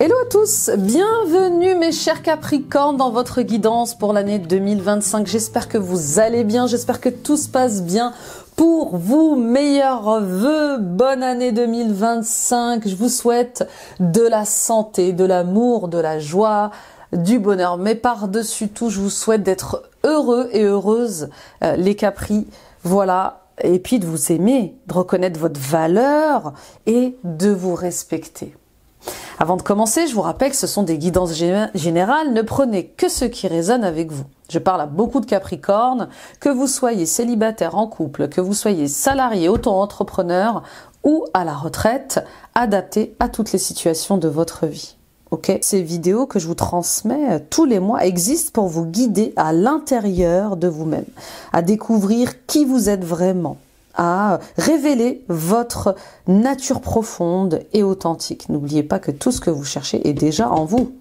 Hello à tous, bienvenue mes chers Capricornes dans votre guidance pour l'année 2025. J'espère que vous allez bien, j'espère que tout se passe bien pour vous. Meilleurs vœux, bonne année 2025. Je vous souhaite de la santé, de l'amour, de la joie, du bonheur. Mais par-dessus tout, je vous souhaite d'être heureux et heureuses, les Capris. Voilà. Et puis de vous aimer, de reconnaître votre valeur et de vous respecter. Avant de commencer, je vous rappelle que ce sont des guidances générales, ne prenez que ce qui résonne avec vous. Je parle à beaucoup de Capricornes, que vous soyez célibataire en couple, que vous soyez salarié, auto-entrepreneur ou à la retraite, adapté à toutes les situations de votre vie. Ok, ces vidéos que je vous transmets tous les mois existent pour vous guider à l'intérieur de vous-même, à découvrir qui vous êtes vraiment, à révéler votre nature profonde et authentique. N'oubliez pas que tout ce que vous cherchez est déjà en vous.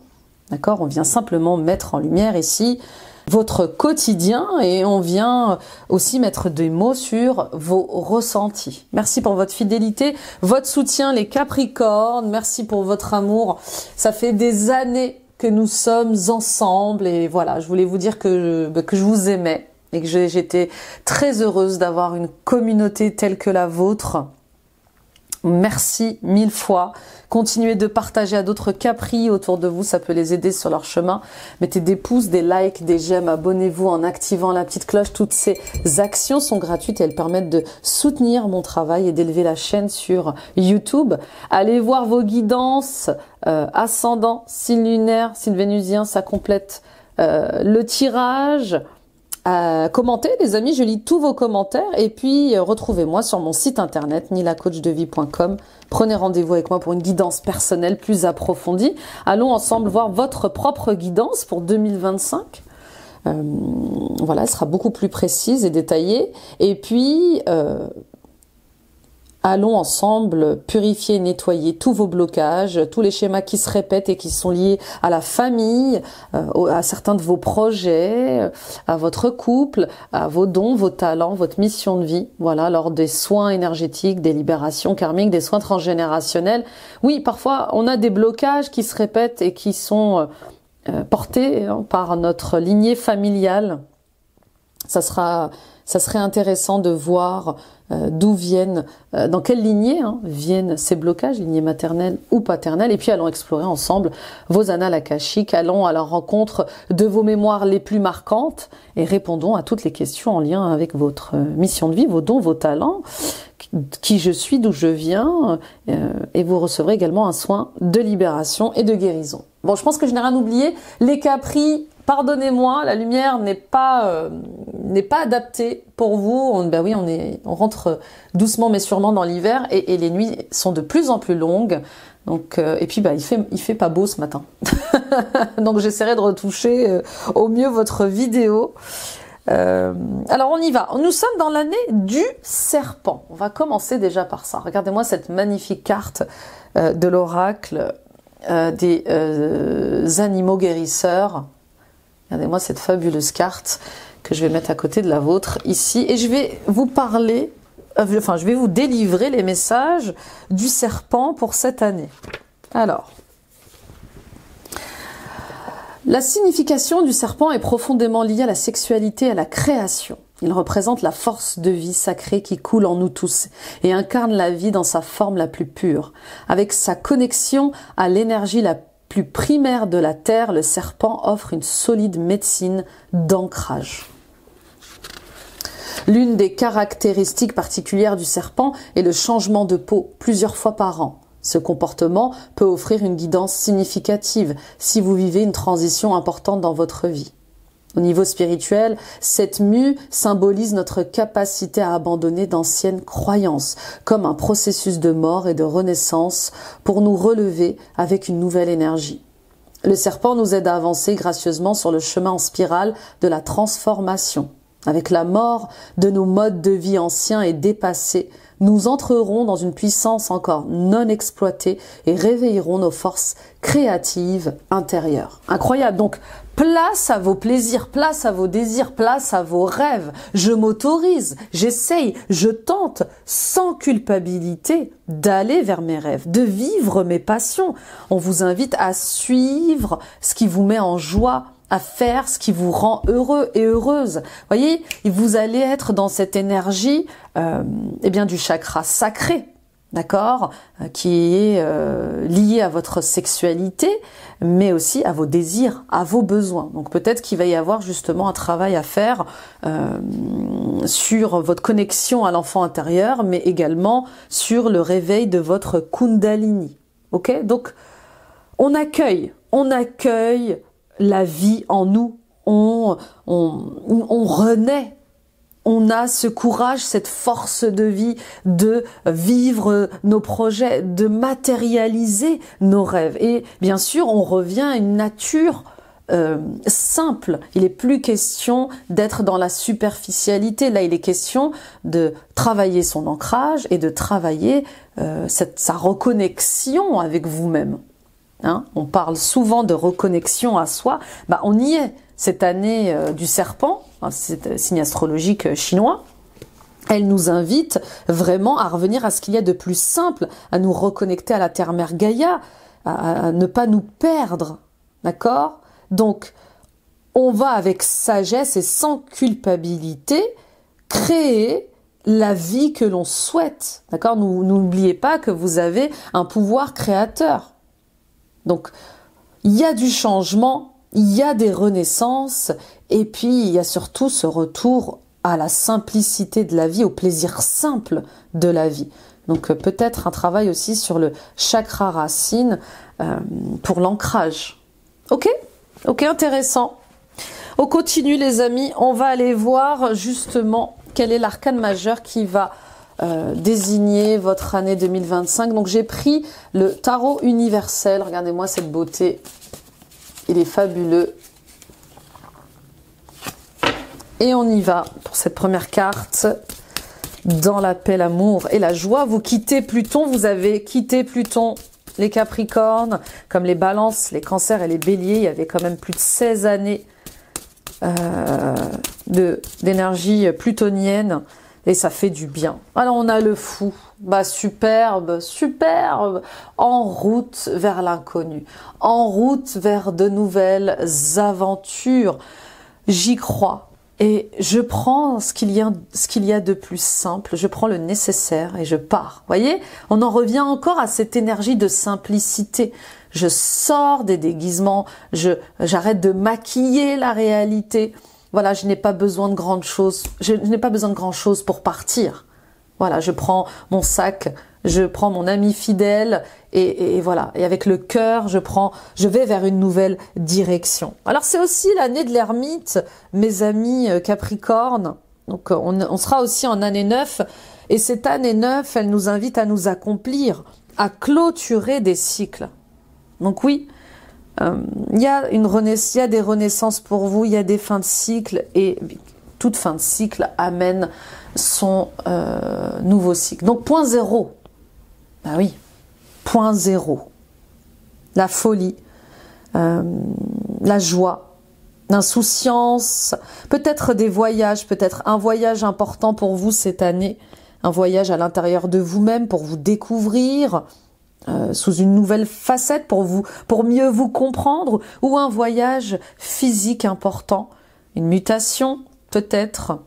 D'accord ? On vient simplement mettre en lumière ici votre quotidien et on vient aussi mettre des mots sur vos ressentis. Merci pour votre fidélité, votre soutien les Capricornes, merci pour votre amour. Ça fait des années que nous sommes ensemble et voilà, je voulais vous dire que je vous aimais et que j'étais très heureuse d'avoir une communauté telle que la vôtre. Merci mille fois. Continuez de partager à d'autres Capris autour de vous, ça peut les aider sur leur chemin. Mettez des pouces, des likes, des j'aime, abonnez-vous en activant la petite cloche. Toutes ces actions sont gratuites et elles permettent de soutenir mon travail et d'élever la chaîne sur YouTube. Allez voir vos guidances, ascendant, signe lunaire, signe vénusien, ça complète le tirage. Commentez les amis, je lis tous vos commentaires et puis retrouvez-moi sur mon site internet nilacoachdevie.com. Prenez rendez-vous avec moi pour une guidance personnelle plus approfondie. Allons ensemble voir votre propre guidance pour 2025. Voilà, elle sera beaucoup plus précise et détaillée. Et puis, allons ensemble purifier et nettoyer tous vos blocages, tous les schémas qui se répètent et qui sont liés à la famille, à certains de vos projets, à votre couple, à vos dons, vos talents, votre mission de vie. Voilà, lors des soins énergétiques, des libérations karmiques, des soins transgénérationnels. Oui, parfois, on a des blocages qui se répètent et qui sont portés par notre lignée familiale. Ça serait intéressant de voir d'où viennent, dans quelle lignée viennent ces blocages, lignée maternelle ou paternelle. Et puis allons explorer ensemble vos annales akashiques, allons à la rencontre de vos mémoires les plus marquantes et répondons à toutes les questions en lien avec votre mission de vie, vos dons, vos talents, qui je suis, d'où je viens, et vous recevrez également un soin de libération et de guérison. Bon, je pense que je n'ai rien oublié. Les Capris, pardonnez-moi, la lumière n'est pas adaptée pour vous. Ben oui, on rentre doucement mais sûrement dans l'hiver et les nuits sont de plus en plus longues. Donc et puis il fait pas beau ce matin. Donc j'essaierai de retoucher au mieux votre vidéo. Alors on y va. Nous sommes dans l'année du serpent. On va commencer déjà par ça. Regardez-moi cette magnifique carte de l'oracle des animaux guérisseurs. Regardez-moi cette fabuleuse carte que je vais mettre à côté de la vôtre ici. Et je vais vous parler, je vais vous délivrer les messages du serpent pour cette année. Alors, la signification du serpent est profondément liée à la sexualité et à la création. Il représente la force de vie sacrée qui coule en nous tous et incarne la vie dans sa forme la plus pure. Avec sa connexion à l'énergie la plus primaire de la Terre, le serpent offre une solide médecine d'ancrage. L'une des caractéristiques particulières du serpent est le changement de peau plusieurs fois par an. Ce comportement peut offrir une guidance significative si vous vivez une transition importante dans votre vie. Au niveau spirituel, cette mue symbolise notre capacité à abandonner d'anciennes croyances, comme un processus de mort et de renaissance pour nous relever avec une nouvelle énergie. Le serpent nous aide à avancer gracieusement sur le chemin en spirale de la transformation. Avec la mort de nos modes de vie anciens et dépassés, nous entrerons dans une puissance encore non exploitée et réveillerons nos forces créatives intérieures. Incroyable, donc Place à vos plaisirs, place à vos désirs, place à vos rêves. Je m'autorise, j'essaye, je tente, sans culpabilité, d'aller vers mes rêves, de vivre mes passions. On vous invite à suivre ce qui vous met en joie, à faire ce qui vous rend heureux et heureuse. Voyez, vous allez être dans cette énergie du chakra sacré. D'accord, qui est lié à votre sexualité, mais aussi à vos désirs, à vos besoins. Donc peut-être qu'il va y avoir justement un travail à faire sur votre connexion à l'enfant intérieur, mais également sur le réveil de votre Kundalini. Ok, donc on accueille la vie en nous, on renaît. On a ce courage, cette force de vie de vivre nos projets, de matérialiser nos rêves. Et bien sûr, on revient à une nature simple. Il n'est plus question d'être dans la superficialité. Là, il est question de travailler son ancrage et de travailler sa reconnexion avec vous-même. Hein, on parle souvent de reconnexion à soi. Bah, on y est. Cette année du serpent, c'est signe astrologique chinois, elle nous invite vraiment à revenir à ce qu'il y a de plus simple, à nous reconnecter à la terre-mère Gaïa, à ne pas nous perdre, d'accord? Donc, on va avec sagesse et sans culpabilité créer la vie que l'on souhaite, d'accord? N'oubliez pas que vous avez un pouvoir créateur. Donc, il y a du changement, il y a des renaissances, et puis il y a surtout ce retour à la simplicité de la vie, au plaisir simple de la vie. Donc peut-être un travail aussi sur le chakra racine pour l'ancrage. Ok, intéressant. On continue les amis, on va aller voir justement quel est l'arcane majeur qui va désigner votre année 2025. Donc j'ai pris le tarot universel, regardez-moi cette beauté. Il est fabuleux. Et on y va pour cette première carte. Dans la paix, l'amour et la joie. Vous quittez Pluton. Vous avez quitté Pluton, les Capricornes, comme les Balances, les Cancers et les Béliers. Il y avait quand même plus de 16 années d'énergie plutonienne. Et ça fait du bien. Alors on a le Fou. Bah superbe, superbe. En route vers l'inconnu. En route vers de nouvelles aventures. J'y crois. Et je prends ce qu'il y a de plus simple. Je prends le nécessaire et je pars. Voyez, on en revient encore à cette énergie de simplicité. Je sors des déguisements. J'arrête de maquiller la réalité. Voilà, je n'ai pas besoin de grandes choses. Je n'ai pas besoin de grand chose pour partir. Voilà, je prends mon sac, je prends mon ami fidèle et voilà. Et avec le cœur, je vais vers une nouvelle direction. Alors c'est aussi l'année de l'ermite, mes amis Capricorne. Donc on sera aussi en année 9. Et cette année 9, elle nous invite à nous accomplir, à clôturer des cycles. Donc oui, il y a des renaissances pour vous, il y a des fins de cycle et toute fin de cycle amène son nouveau cycle. Donc point zéro, bah oui, point zéro, la folie, la joie, l'insouciance, peut-être des voyages, peut-être un voyage important pour vous cette année, un voyage à l'intérieur de vous-même pour vous découvrir, sous une nouvelle facette pour mieux vous comprendre, ou un voyage physique important, une mutation peut-être,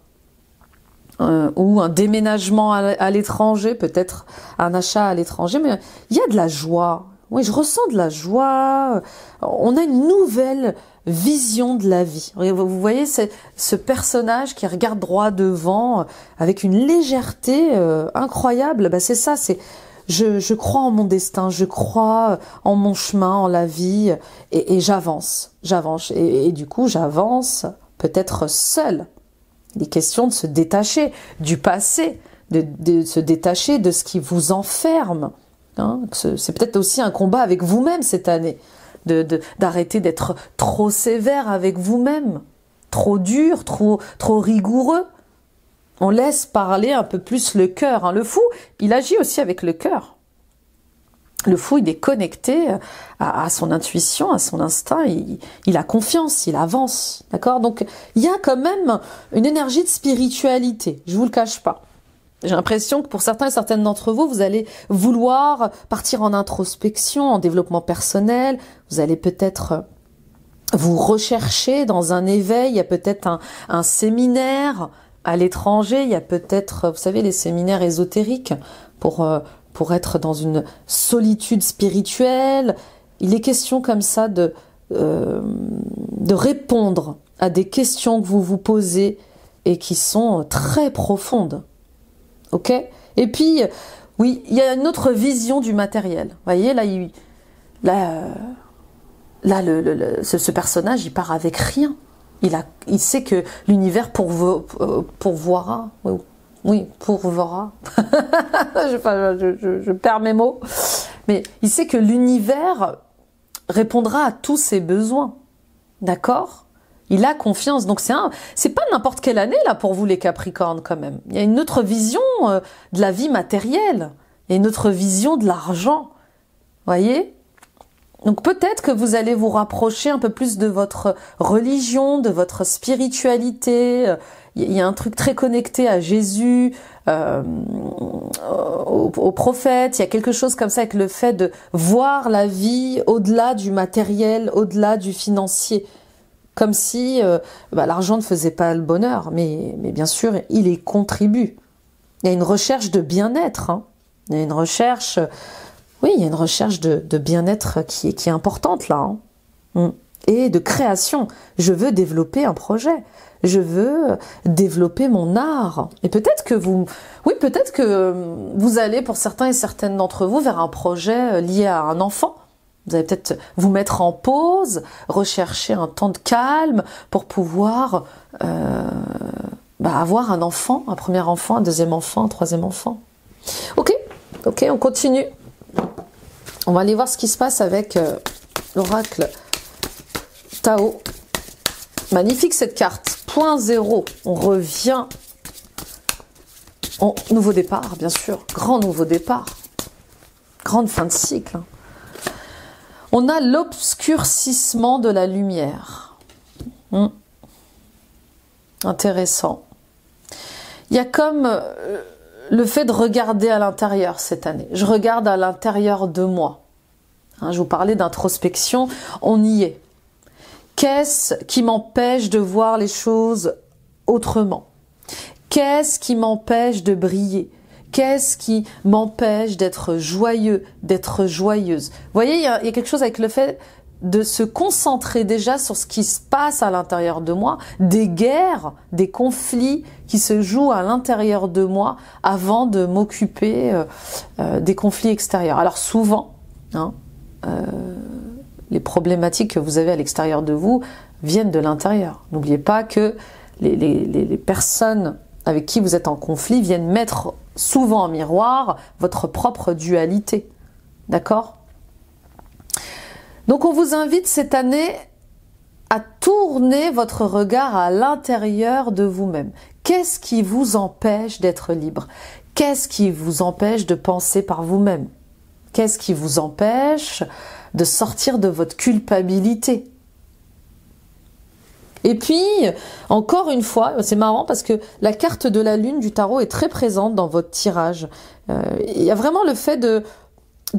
ou un déménagement à l'étranger, peut-être un achat à l'étranger, mais il y a de la joie. Oui, je ressens de la joie. On a une nouvelle vision de la vie. Vous voyez ce personnage qui regarde droit devant avec une légèreté incroyable. Bah, c'est ça, je crois en mon destin, je crois en mon chemin, en la vie, et j'avance. Et du coup, j'avance peut-être seule. Il est question de se détacher du passé, de se détacher de ce qui vous enferme. Hein, c'est peut-être aussi un combat avec vous-même cette année, d'arrêter d'être trop sévère avec vous-même, trop dur, trop rigoureux. On laisse parler un peu plus le cœur. Hein. Le Fou, il agit aussi avec le cœur. Le fou, il est connecté à son intuition, à son instinct, il a confiance, il avance, d'accord? Donc, il y a quand même une énergie de spiritualité, je vous le cache pas. J'ai l'impression que pour certains et certaines d'entre vous, vous allez vouloir partir en introspection, en développement personnel, vous allez peut-être vous rechercher dans un éveil, il y a peut-être un séminaire à l'étranger, il y a peut-être, vous savez, les séminaires ésotériques pour être dans une solitude spirituelle. Il est question comme ça de répondre à des questions que vous vous posez et qui sont très profondes. Ok? Et puis, oui, il y a une autre vision du matériel. Vous voyez, ce personnage, il part avec rien. Il sait que l'univers pourvoira. Oui, pourvoira. je perds mes mots. Mais il sait que l'univers répondra à tous ses besoins. D'accord? Il a confiance. Donc c'est pas n'importe quelle année là pour vous les Capricornes quand même. Il y a une autre vision de la vie matérielle. Il y a une autre vision de l'argent. Voyez? Donc peut-être que vous allez vous rapprocher un peu plus de votre religion, de votre spiritualité. Il y a un truc très connecté à Jésus, au prophète. Il y a quelque chose comme ça avec le fait de voir la vie au-delà du matériel, au-delà du financier. Comme si l'argent ne faisait pas le bonheur, mais bien sûr, il y contribue. Il y a une recherche de bien-être. Hein. Il y a une recherche... Oui, il y a une recherche de bien-être qui est importante là. Hein. Et de création. Je veux développer un projet. Je veux développer mon art. Et peut-être que vous allez, pour certains et certaines d'entre vous, vers un projet lié à un enfant. Vous allez peut-être vous mettre en pause, rechercher un temps de calme pour pouvoir avoir un enfant, un premier enfant, un deuxième enfant, un troisième enfant. Ok, on continue. On va aller voir ce qui se passe avec l'oracle Tao. Magnifique cette carte. Point zéro. On revient en nouveau départ, bien sûr. Grand nouveau départ. Grande fin de cycle. On a l'obscurcissement de la lumière. Intéressant. Il y a comme le fait de regarder à l'intérieur cette année. Je regarde à l'intérieur de moi. Je vous parlais d'introspection, on y est. Qu'est-ce qui m'empêche de voir les choses autrement? Qu'est-ce qui m'empêche de briller? Qu'est-ce qui m'empêche d'être joyeux, d'être joyeuse? Vous voyez, il y a quelque chose avec le fait de se concentrer déjà sur ce qui se passe à l'intérieur de moi, des guerres, des conflits qui se jouent à l'intérieur de moi avant de m'occuper des conflits extérieurs. Alors souvent, les problématiques que vous avez à l'extérieur de vous viennent de l'intérieur. N'oubliez pas que les personnes avec qui vous êtes en conflit viennent mettre souvent en miroir votre propre dualité. D'accord ? Donc on vous invite cette année à tourner votre regard à l'intérieur de vous-même. Qu'est-ce qui vous empêche d'être libre? Qu'est-ce qui vous empêche de penser par vous-même? Qu'est-ce qui vous empêche de sortir de votre culpabilité? Et puis, encore une fois, c'est marrant parce que la carte de la lune du tarot est très présente dans votre tirage. Il y a vraiment le fait de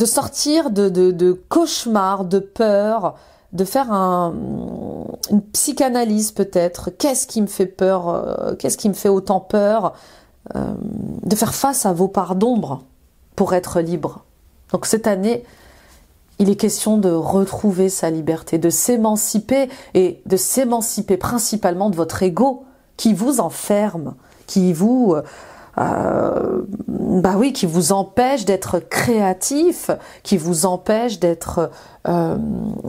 sortir de cauchemars, de peur, de faire une psychanalyse peut-être. Qu'est-ce qui me fait peur? Qu'est-ce qui me fait autant peur? De faire face à vos parts d'ombre pour être libre. Donc cette année, il est question de retrouver sa liberté, de s'émanciper et de s'émanciper principalement de votre ego qui vous enferme, qui vous qui vous empêche d'être créatif, qui vous empêche d'être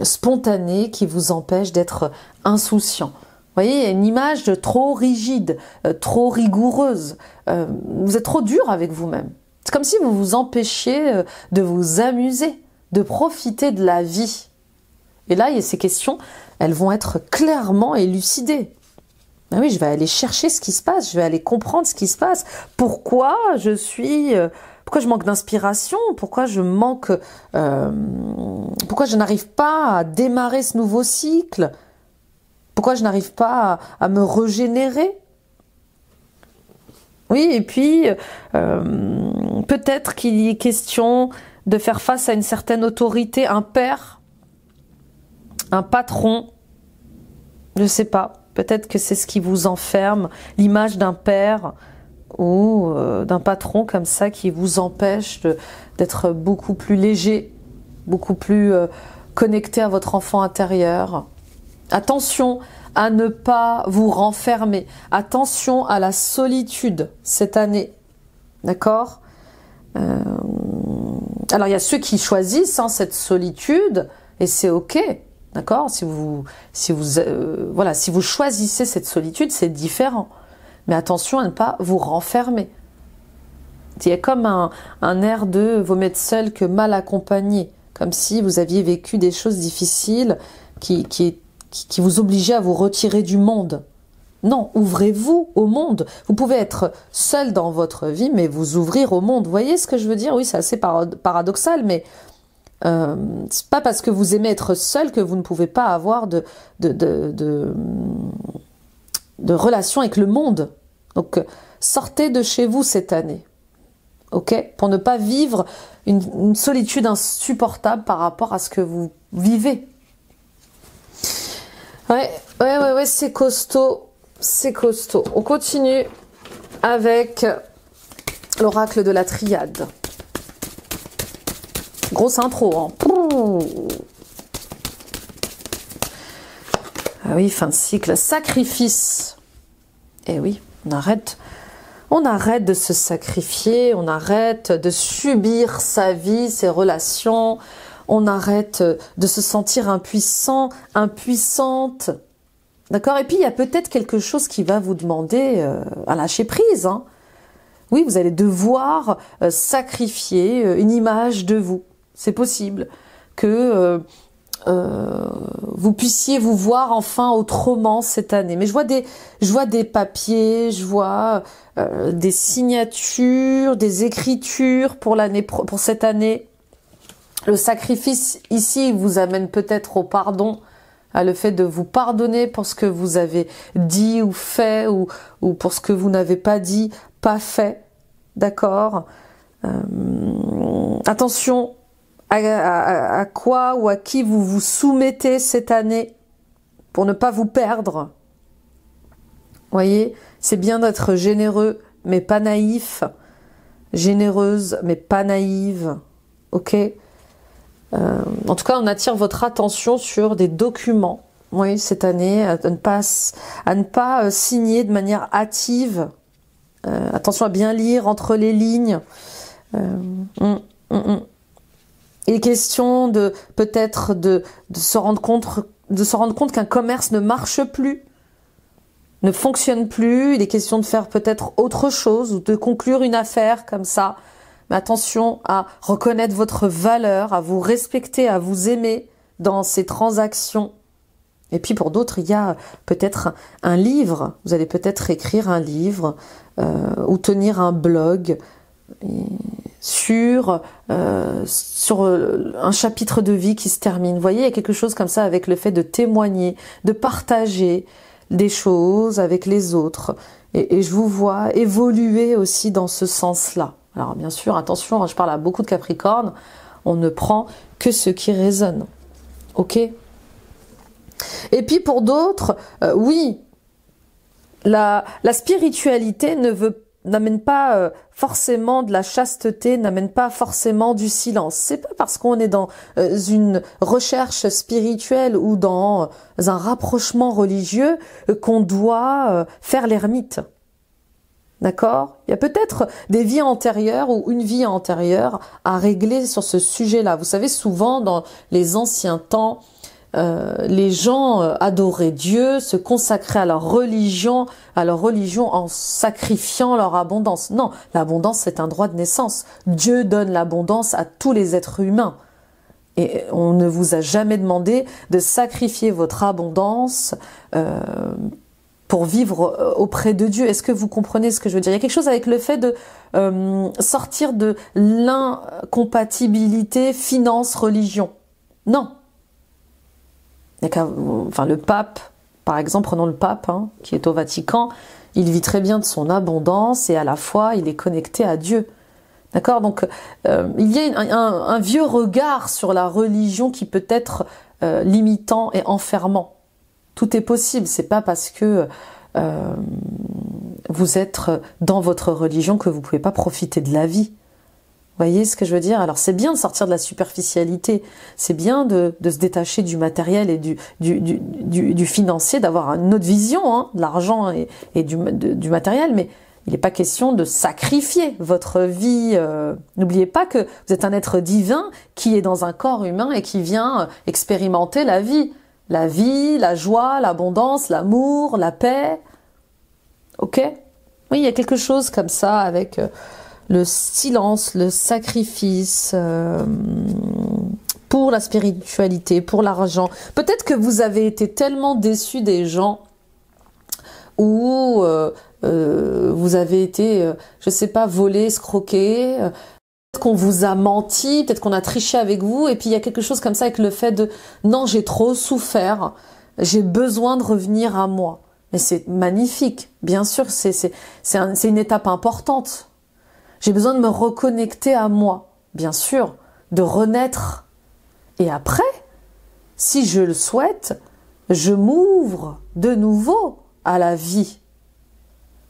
spontané, qui vous empêche d'être insouciant. Vous voyez, il y a une image de trop rigide, trop rigoureuse. Vous êtes trop dur avec vous-même. C'est comme si vous vous empêchiez de vous amuser, de profiter de la vie. Et là, il y a ces questions, elles vont être clairement élucidées. Ah oui, je vais aller chercher ce qui se passe, je vais aller comprendre ce qui se passe. Pourquoi pourquoi je manque d'inspiration, pourquoi je manque, pourquoi je n'arrive pas à démarrer ce nouveau cycle, pourquoi je n'arrive pas à me régénérer. Oui, et puis peut-être qu'il y est question de faire face à une certaine autorité, un père, un patron, je sais pas, peut-être que c'est ce qui vous enferme, l'image d'un père ou d'un patron comme ça qui vous empêche d'être beaucoup plus léger, beaucoup plus connecté à votre enfant intérieur. Attention à ne pas vous renfermer, attention à la solitude cette année, d'accord? Alors il y a ceux qui choisissent cette solitude et c'est ok, d'accord? Si vous choisissez cette solitude, c'est différent. Mais attention à ne pas vous renfermer. Il y a comme un air de vaut mieux être seul que mal accompagné, comme si vous aviez vécu des choses difficiles qui vous obligeaient à vous retirer du monde. Non, ouvrez-vous au monde. Vous pouvez être seul dans votre vie, mais vous ouvrir au monde. Vous voyez ce que je veux dire? Oui, c'est assez paradoxal, mais c'est pas parce que vous aimez être seul que vous ne pouvez pas avoir de relation avec le monde. Donc, sortez de chez vous cette année, ok? Pour ne pas vivre une solitude insupportable par rapport à ce que vous vivez. Ouais, c'est costaud, c'est costaud. On continue avec l'oracle de la triade. Grosse intro, hein. Ah oui, fin de cycle. Sacrifice. Eh oui, on arrête de se sacrifier, on arrête de subir sa vie, ses relations, on arrête de se sentir impuissant, impuissante. D'accord? Et puis, il y a peut-être quelque chose qui va vous demander à lâcher prise, hein. Oui, vous allez devoir sacrifier une image de vous. C'est possible que vous puissiez vous voir enfin autrement cette année. Mais je vois des papiers, je vois des signatures, des écritures pour cette année. Le sacrifice ici vous amène peut-être au pardon, à le fait de vous pardonner pour ce que vous avez dit ou fait ou pour ce que vous n'avez pas dit, pas fait. D'accord? Attention à quoi ou à qui vous vous soumettez cette année pour ne pas vous perdre. Voyez, c'est bien d'être généreux mais pas naïf, généreuse mais pas naïve, ok? En tout cas, on attire votre attention sur des documents, oui, cette année, à ne pas signer de manière hâtive. Attention à bien lire entre les lignes. Il est question de peut-être de se rendre compte qu'un commerce ne marche plus, ne fonctionne plus. Il est question de faire peut-être autre chose ou de conclure une affaire comme ça. Mais attention à reconnaître votre valeur, à vous respecter, à vous aimer dans ces transactions. Et puis pour d'autres, il y a peut-être un livre. Vous allez peut-être écrire un livre ou tenir un blog sur un chapitre de vie qui se termine. Vous voyez, il y a quelque chose comme ça avec le fait de témoigner, de partager des choses avec les autres. Et je vous vois évoluer aussi dans ce sens-là. Alors bien sûr, attention, je parle à beaucoup de Capricornes, on ne prend que ce qui résonne. Ok? Et puis pour d'autres, oui, la spiritualité n'amène pas forcément de la chasteté, n'amène pas forcément du silence. C'est pas parce qu'on est dans une recherche spirituelle ou dans un rapprochement religieux qu'on doit faire l'ermite. D'accord? Il y a peut-être des vies antérieures ou une vie antérieure à régler sur ce sujet-là. Vous savez, souvent dans les anciens temps, les gens adoraient Dieu, se consacraient à leur religion en sacrifiant leur abondance. Non, l'abondance c'est un droit de naissance. Dieu donne l'abondance à tous les êtres humains. Et on ne vous a jamais demandé de sacrifier votre abondance pour vivre auprès de Dieu. Est-ce que vous comprenez ce que je veux dire? Il y a quelque chose avec le fait de sortir de l'incompatibilité finance-religion. Non. Enfin, le pape, par exemple, prenons le pape, hein, qui est au Vatican, il vit très bien de son abondance et à la fois, il est connecté à Dieu. D'accord? Donc, il y a un vieux regard sur la religion qui peut être limitant et enfermant. Tout est possible. C'est pas parce que vous êtes dans votre religion que vous pouvez pas profiter de la vie. Vous voyez ce que je veux dire? Alors c'est bien de sortir de la superficialité, c'est bien de se détacher du matériel et du financier, d'avoir une autre vision, hein, de l'argent et du matériel, mais il n'est pas question de sacrifier votre vie. N'oubliez pas que vous êtes un être divin qui est dans un corps humain et qui vient expérimenter la vie. La vie, la joie, l'abondance, l'amour, la paix. Ok? Oui, il y a quelque chose comme ça avec le silence, le sacrifice pour la spiritualité, pour l'argent. Peut-être que vous avez été tellement déçus des gens ou vous avez été, je sais pas, volé, escroqué. Peut-être qu'on vous a menti, peut-être qu'on a triché avec vous. Et puis il y a quelque chose comme ça avec le fait de non, j'ai trop souffert, j'ai besoin de revenir à moi. Mais c'est magnifique, bien sûr, c'est une étape importante. J'ai besoin de me reconnecter à moi, bien sûr, de renaître. Et après, si je le souhaite, je m'ouvre de nouveau à la vie.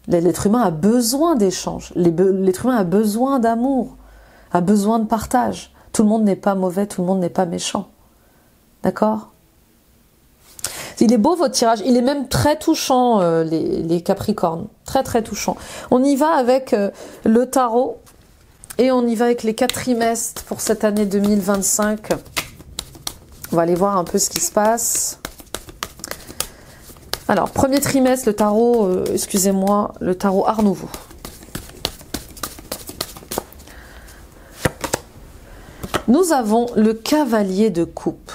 L'être humain a besoin d'échange, l'être humain a besoin d'amour, a besoin de partage. Tout le monde n'est pas mauvais, tout le monde n'est pas méchant. D'accord ? Il est beau votre tirage, il est même très touchant, les Capricornes, très très touchant. On y va avec le tarot et on y va avec les 4 trimestres pour cette année 2025. On va aller voir un peu ce qui se passe. Alors, premier trimestre, le tarot, excusez-moi, le tarot Art Nouveau. Nous avons le cavalier de coupe.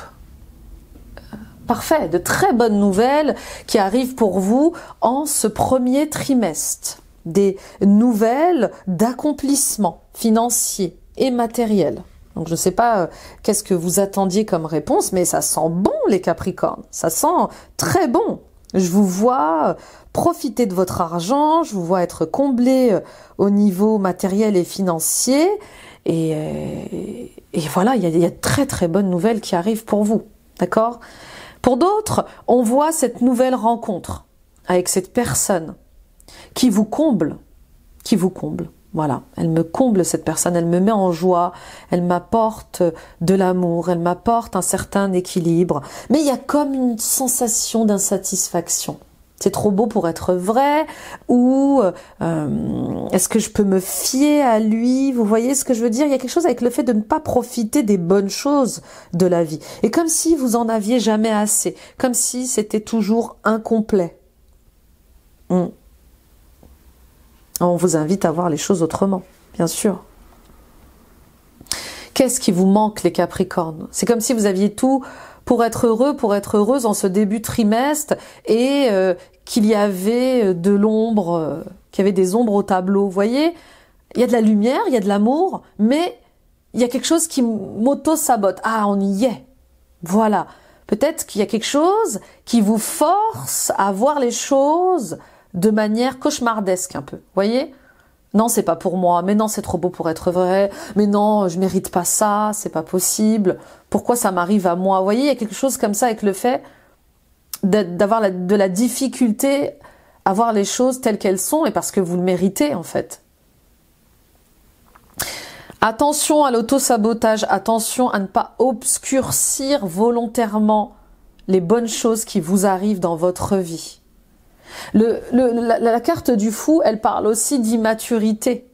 Parfait, de très bonnes nouvelles qui arrivent pour vous en ce premier trimestre. Des nouvelles d'accomplissement financier et matériel. Donc je ne sais pas qu'est-ce que vous attendiez comme réponse, mais ça sent bon les Capricornes, ça sent très bon. Je vous vois profiter de votre argent, je vous vois être comblé au niveau matériel et financier. Et voilà, il y a de très très bonnes nouvelles qui arrivent pour vous. D'accord ? Pour d'autres, on voit cette nouvelle rencontre avec cette personne qui vous comble. Voilà, elle me comble cette personne, elle me met en joie, elle m'apporte de l'amour, elle m'apporte un certain équilibre. Mais il y a comme une sensation d'insatisfaction. C'est trop beau pour être vrai, ou est-ce que je peux me fier à lui? Vous voyez ce que je veux dire? Il y a quelque chose avec le fait de ne pas profiter des bonnes choses de la vie. Et comme si vous en aviez jamais assez, comme si c'était toujours incomplet. On vous invite à voir les choses autrement, bien sûr. Qu'est-ce qui vous manque, les Capricornes? C'est comme si vous aviez tout pour être heureux, pour être heureuse en ce début de trimestre et qu'il y avait de l'ombre, qu'il y avait des ombres au tableau. Vous voyez, il y a de la lumière, il y a de l'amour, mais il y a quelque chose qui m'auto-sabote. Ah, on y est. Voilà. Peut-être qu'il y a quelque chose qui vous force à voir les choses de manière cauchemardesque un peu. Vous voyez ? Non, c'est pas pour moi. Mais non, c'est trop beau pour être vrai. Mais non, je mérite pas ça. C'est pas possible. Pourquoi ça m'arrive à moi? Vous voyez, il y a quelque chose comme ça avec le fait d'avoir de la difficulté à voir les choses telles qu'elles sont et parce que vous le méritez en fait. Attention à l'auto-sabotage. Attention à ne pas obscurcir volontairement les bonnes choses qui vous arrivent dans votre vie. La carte du fou, elle parle aussi d'immaturité.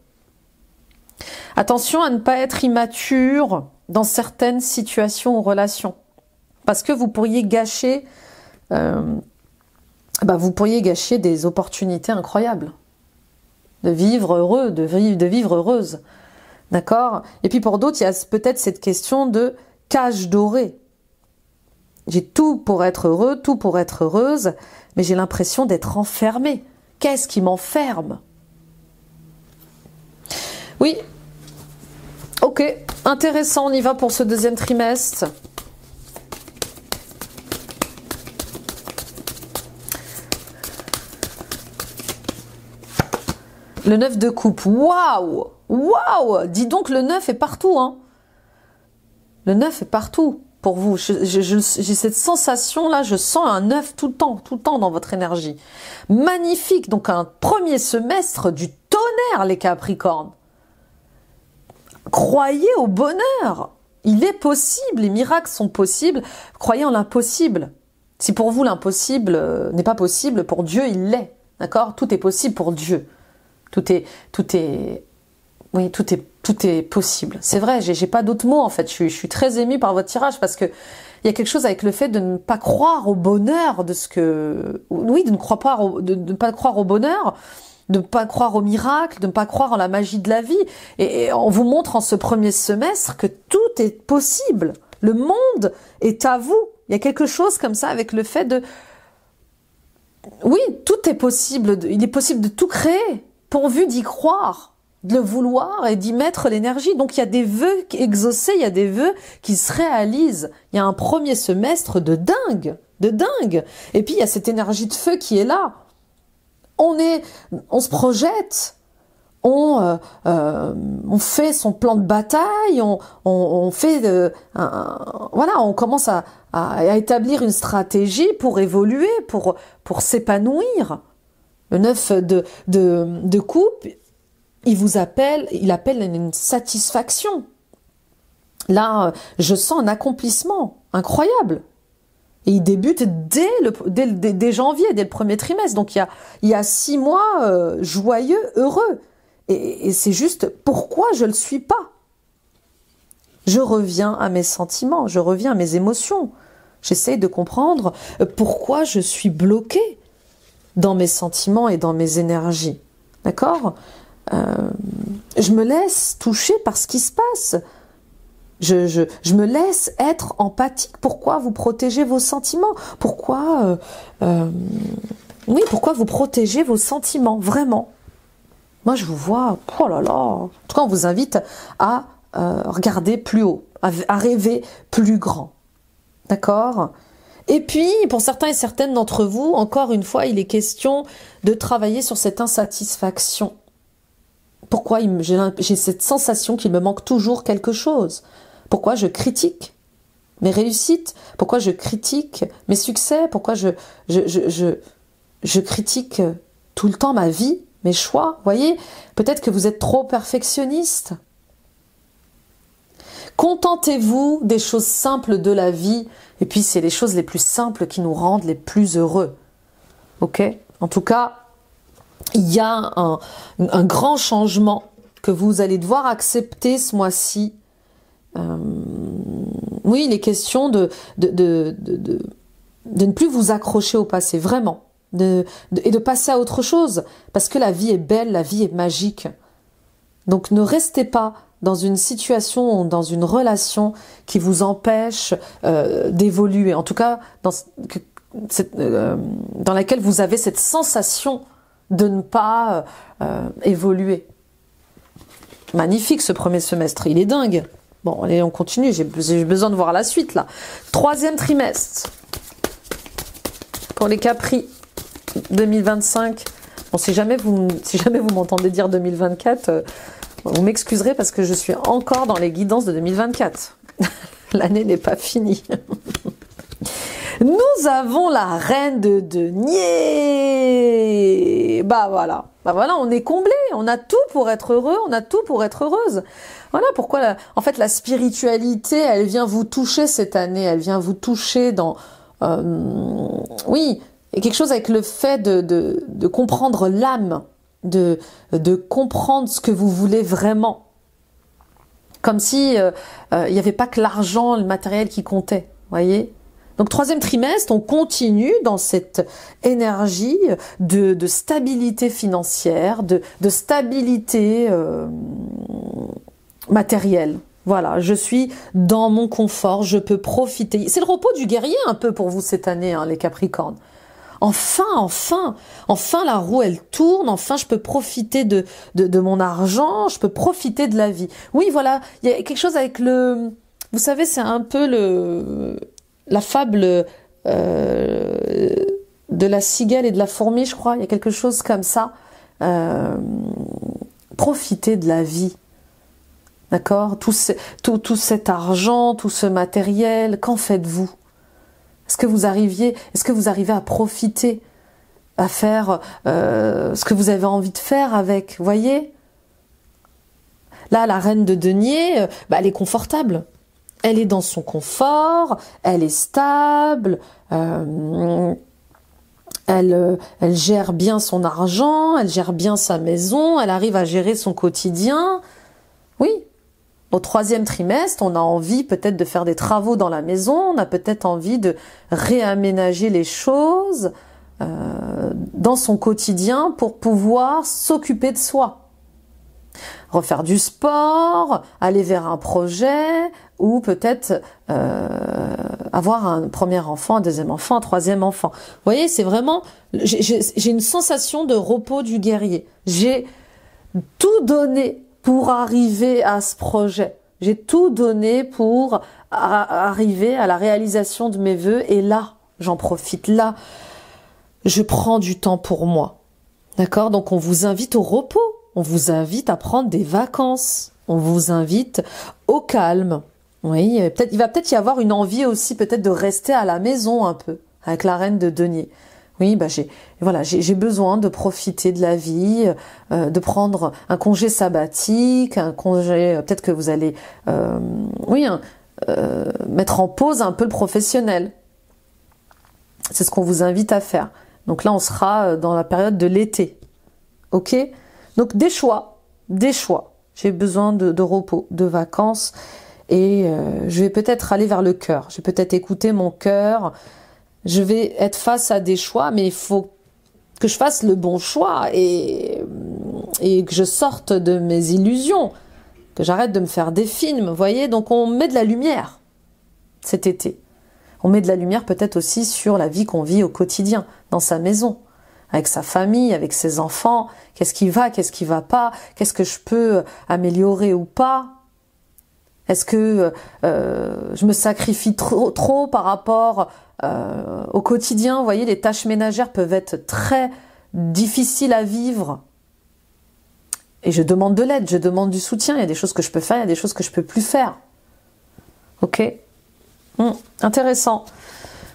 Attention à ne pas être immature dans certaines situations ou relations. Parce que vous pourriez gâcher, des opportunités incroyables. De vivre heureux, de vivre heureuse. D'accord ? Et puis pour d'autres, il y a peut-être cette question de cage dorée. J'ai tout pour être heureux, tout pour être heureuse, mais j'ai l'impression d'être enfermé. Qu'est-ce qui m'enferme? Oui, ok, intéressant, on y va pour ce deuxième trimestre. Le 9 de coupe, waouh! Waouh! Dis donc, le 9 est partout, hein. Le 9 est partout pour vous. J'ai cette sensation-là, je sens un 9 tout le temps dans votre énergie. Magnifique, donc un premier semestre du tonnerre, les Capricornes. Croyez au bonheur. Il est possible, les miracles sont possibles. Croyez en l'impossible. Si pour vous l'impossible n'est pas possible, pour Dieu il l'est. D'accord? Tout est possible pour Dieu. Tout est possible. C'est vrai, j'ai pas d'autres mots en fait. Je suis très émue par votre tirage parce que il y a quelque chose avec le fait de ne pas croire au bonheur de ce que, oui, de ne pas croire au bonheur, de ne pas croire au miracle, de ne pas croire en la magie de la vie. Et on vous montre en ce premier semestre que tout est possible. Le monde est à vous. Il y a quelque chose comme ça avec le fait de, oui, tout est possible. Il est possible de tout créer pourvu d'y croire, de le vouloir et d'y mettre l'énergie. Donc il y a des vœux exaucés, il y a des vœux qui se réalisent. Il y a un premier semestre de dingue, de dingue. Et puis il y a cette énergie de feu qui est là. On se projette, on fait son plan de bataille, on fait, voilà, on commence à établir une stratégie pour évoluer, pour s'épanouir. Le 9 de coupe, il appelle une satisfaction. Là, je sens un accomplissement incroyable. Et il débute dès janvier, dès le premier trimestre. Donc il y a 6 mois joyeux, heureux. Et c'est juste pourquoi je ne le suis pas. Je reviens à mes sentiments, je reviens à mes émotions. J'essaye de comprendre pourquoi je suis bloquée dans mes sentiments et dans mes énergies. D'accord? Je me laisse toucher par ce qui se passe. Je me laisse être empathique. Pourquoi vous protégez vos sentiments? Pourquoi vous protégez vos sentiments? Vraiment. Moi, je vous vois, oh là là. En tout cas, on vous invite à regarder plus haut, à rêver plus grand. D'accord? Et puis, pour certains et certaines d'entre vous, encore une fois, il est question de travailler sur cette insatisfaction. Pourquoi j'ai cette sensation qu'il me manque toujours quelque chose? Pourquoi je critique mes réussites? Pourquoi je critique mes succès? Pourquoi je critique tout le temps ma vie, mes choix? Voyez, peut-être que vous êtes trop perfectionniste. Contentez-vous des choses simples de la vie. Et puis, c'est les choses les plus simples qui nous rendent les plus heureux. Ok? En tout cas, il y a un grand changement que vous allez devoir accepter ce mois-ci. Oui, il est question de ne plus vous accrocher au passé, vraiment. Et de passer à autre chose. Parce que la vie est belle, la vie est magique. Donc, ne restez pas dans une situation, dans une relation qui vous empêche d'évoluer. En tout cas, dans laquelle vous avez cette sensation de ne pas évoluer. Magnifique ce premier semestre, il est dingue. Bon, allez, on continue, j'ai besoin de voir la suite là. Troisième trimestre pour les Capri 2025. Bon, si jamais vous m'entendez dire 2024, vous m'excuserez parce que je suis encore dans les guidances de 2024. L'année n'est pas finie. Nous avons la reine de denier. Bah voilà, on est comblé, on a tout pour être heureux, on a tout pour être heureuse. Voilà pourquoi, en fait, la spiritualité, elle vient vous toucher cette année, elle vient vous toucher dans, oui, et quelque chose avec le fait de comprendre l'âme, de comprendre ce que vous voulez vraiment. Comme si il n'y avait pas que l'argent, le matériel qui comptait, voyez. Donc troisième trimestre, on continue dans cette énergie de stabilité financière, de stabilité matérielle. Voilà, je suis dans mon confort, je peux profiter. C'est le repos du guerrier un peu pour vous cette année, hein, les Capricornes. Enfin la roue elle tourne, enfin je peux profiter de mon argent, je peux profiter de la vie. Oui, voilà, il y a quelque chose avec vous savez, c'est un peu la fable de la cigale et de la fourmi, je crois. Il y a quelque chose comme ça. Profitez de la vie. D'accord? Tout cet argent, tout ce matériel, qu'en faites-vous? Est-ce que vous arrivez à profiter, à faire ce que vous avez envie de faire avec? Vous voyez? Là, la reine de denier, elle est confortable. Elle est dans son confort, elle est stable, elle gère bien son argent, elle gère bien sa maison, elle arrive à gérer son quotidien. Oui, au 3e trimestre, on a envie peut-être de faire des travaux dans la maison, on a peut-être envie de réaménager les choses dans son quotidien pour pouvoir s'occuper de soi. Refaire du sport, aller vers un projet, ou peut-être avoir un premier enfant, un deuxième enfant, un troisième enfant. Vous voyez, c'est vraiment... J'ai une sensation de repos du guerrier. J'ai tout donné pour arriver à ce projet. J'ai tout donné pour arriver à la réalisation de mes vœux. Et là, j'en profite. Là, je prends du temps pour moi. D'accord? Donc, on vous invite au repos. On vous invite à prendre des vacances. On vous invite au calme. Oui, il va peut-être y avoir une envie aussi peut-être de rester à la maison un peu avec la reine de denier. Oui, j'ai besoin de profiter de la vie, de prendre un congé sabbatique, un congé, peut-être que vous allez, mettre en pause un peu le professionnel. C'est ce qu'on vous invite à faire. Donc là, on sera dans la période de l'été. Ok? Donc des choix. J'ai besoin de repos, de vacances, et je vais peut-être aller vers le cœur. Je vais peut-être écouter mon cœur. Je vais être face à des choix, mais il faut que je fasse le bon choix et que je sorte de mes illusions, que j'arrête de me faire des films, vous voyez. Donc on met de la lumière cet été. On met de la lumière peut-être aussi sur la vie qu'on vit au quotidien, dans sa maison, avec sa famille, avec ses enfants. Qu'est-ce qui va pas? Qu'est-ce que je peux améliorer ou pas? Est-ce que je me sacrifie trop par rapport au quotidien? Vous voyez, les tâches ménagères peuvent être très difficiles à vivre. Et je demande de l'aide, je demande du soutien. Il y a des choses que je peux faire, il y a des choses que je peux plus faire. Ok? Intéressant.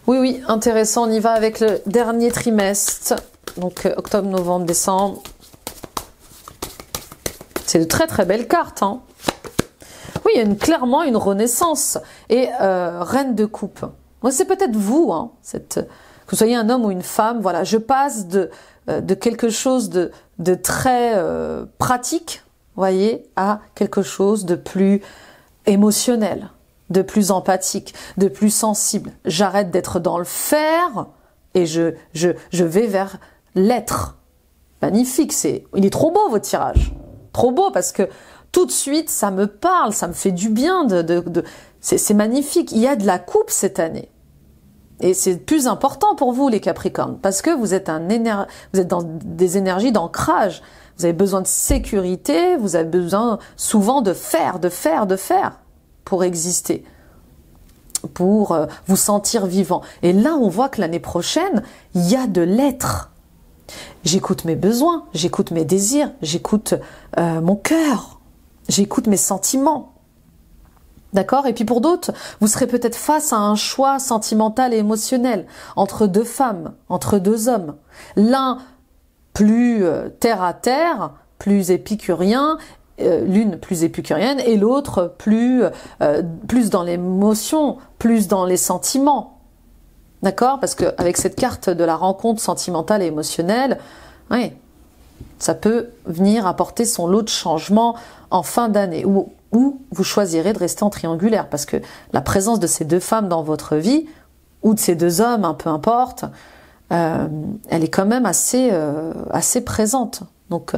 Oui, intéressant. On y va avec le dernier trimestre. Donc octobre, novembre, décembre. C'est de très très belles cartes, hein. Oui, il y a clairement une renaissance. Et reine de coupe. C'est peut-être vous, hein, que vous soyez un homme ou une femme. Voilà, je passe de quelque chose de très pratique, voyez, à quelque chose de plus émotionnel, de plus empathique, de plus sensible. J'arrête d'être dans le faire et je vais vers l'être. Magnifique, il est trop beau votre tirage. Trop beau parce que tout de suite, ça me parle, ça me fait du bien. C'est magnifique. Il y a de la coupe cette année. Et c'est plus important pour vous, les Capricornes, parce que vous êtes dans des énergies d'ancrage. Vous avez besoin de sécurité, vous avez besoin souvent de faire pour exister, pour vous sentir vivant. Et là, on voit que l'année prochaine, il y a de l'être. J'écoute mes besoins, j'écoute mes désirs, j'écoute mon cœur, j'écoute mes sentiments. D'accord? Et puis pour d'autres, vous serez peut-être face à un choix sentimental et émotionnel entre deux femmes, entre deux hommes. L'un plus terre à terre, plus épicurien, l'une plus épicurienne et l'autre plus dans l'émotion, plus dans les sentiments. D'accord? Parce qu'avec cette carte de la rencontre sentimentale et émotionnelle, oui, ça peut venir apporter son lot de changements en fin d'année. Ou vous choisirez de rester en triangulaire, parce que la présence de ces deux femmes dans votre vie, ou de ces deux hommes, peu importe, elle est quand même assez présente. Donc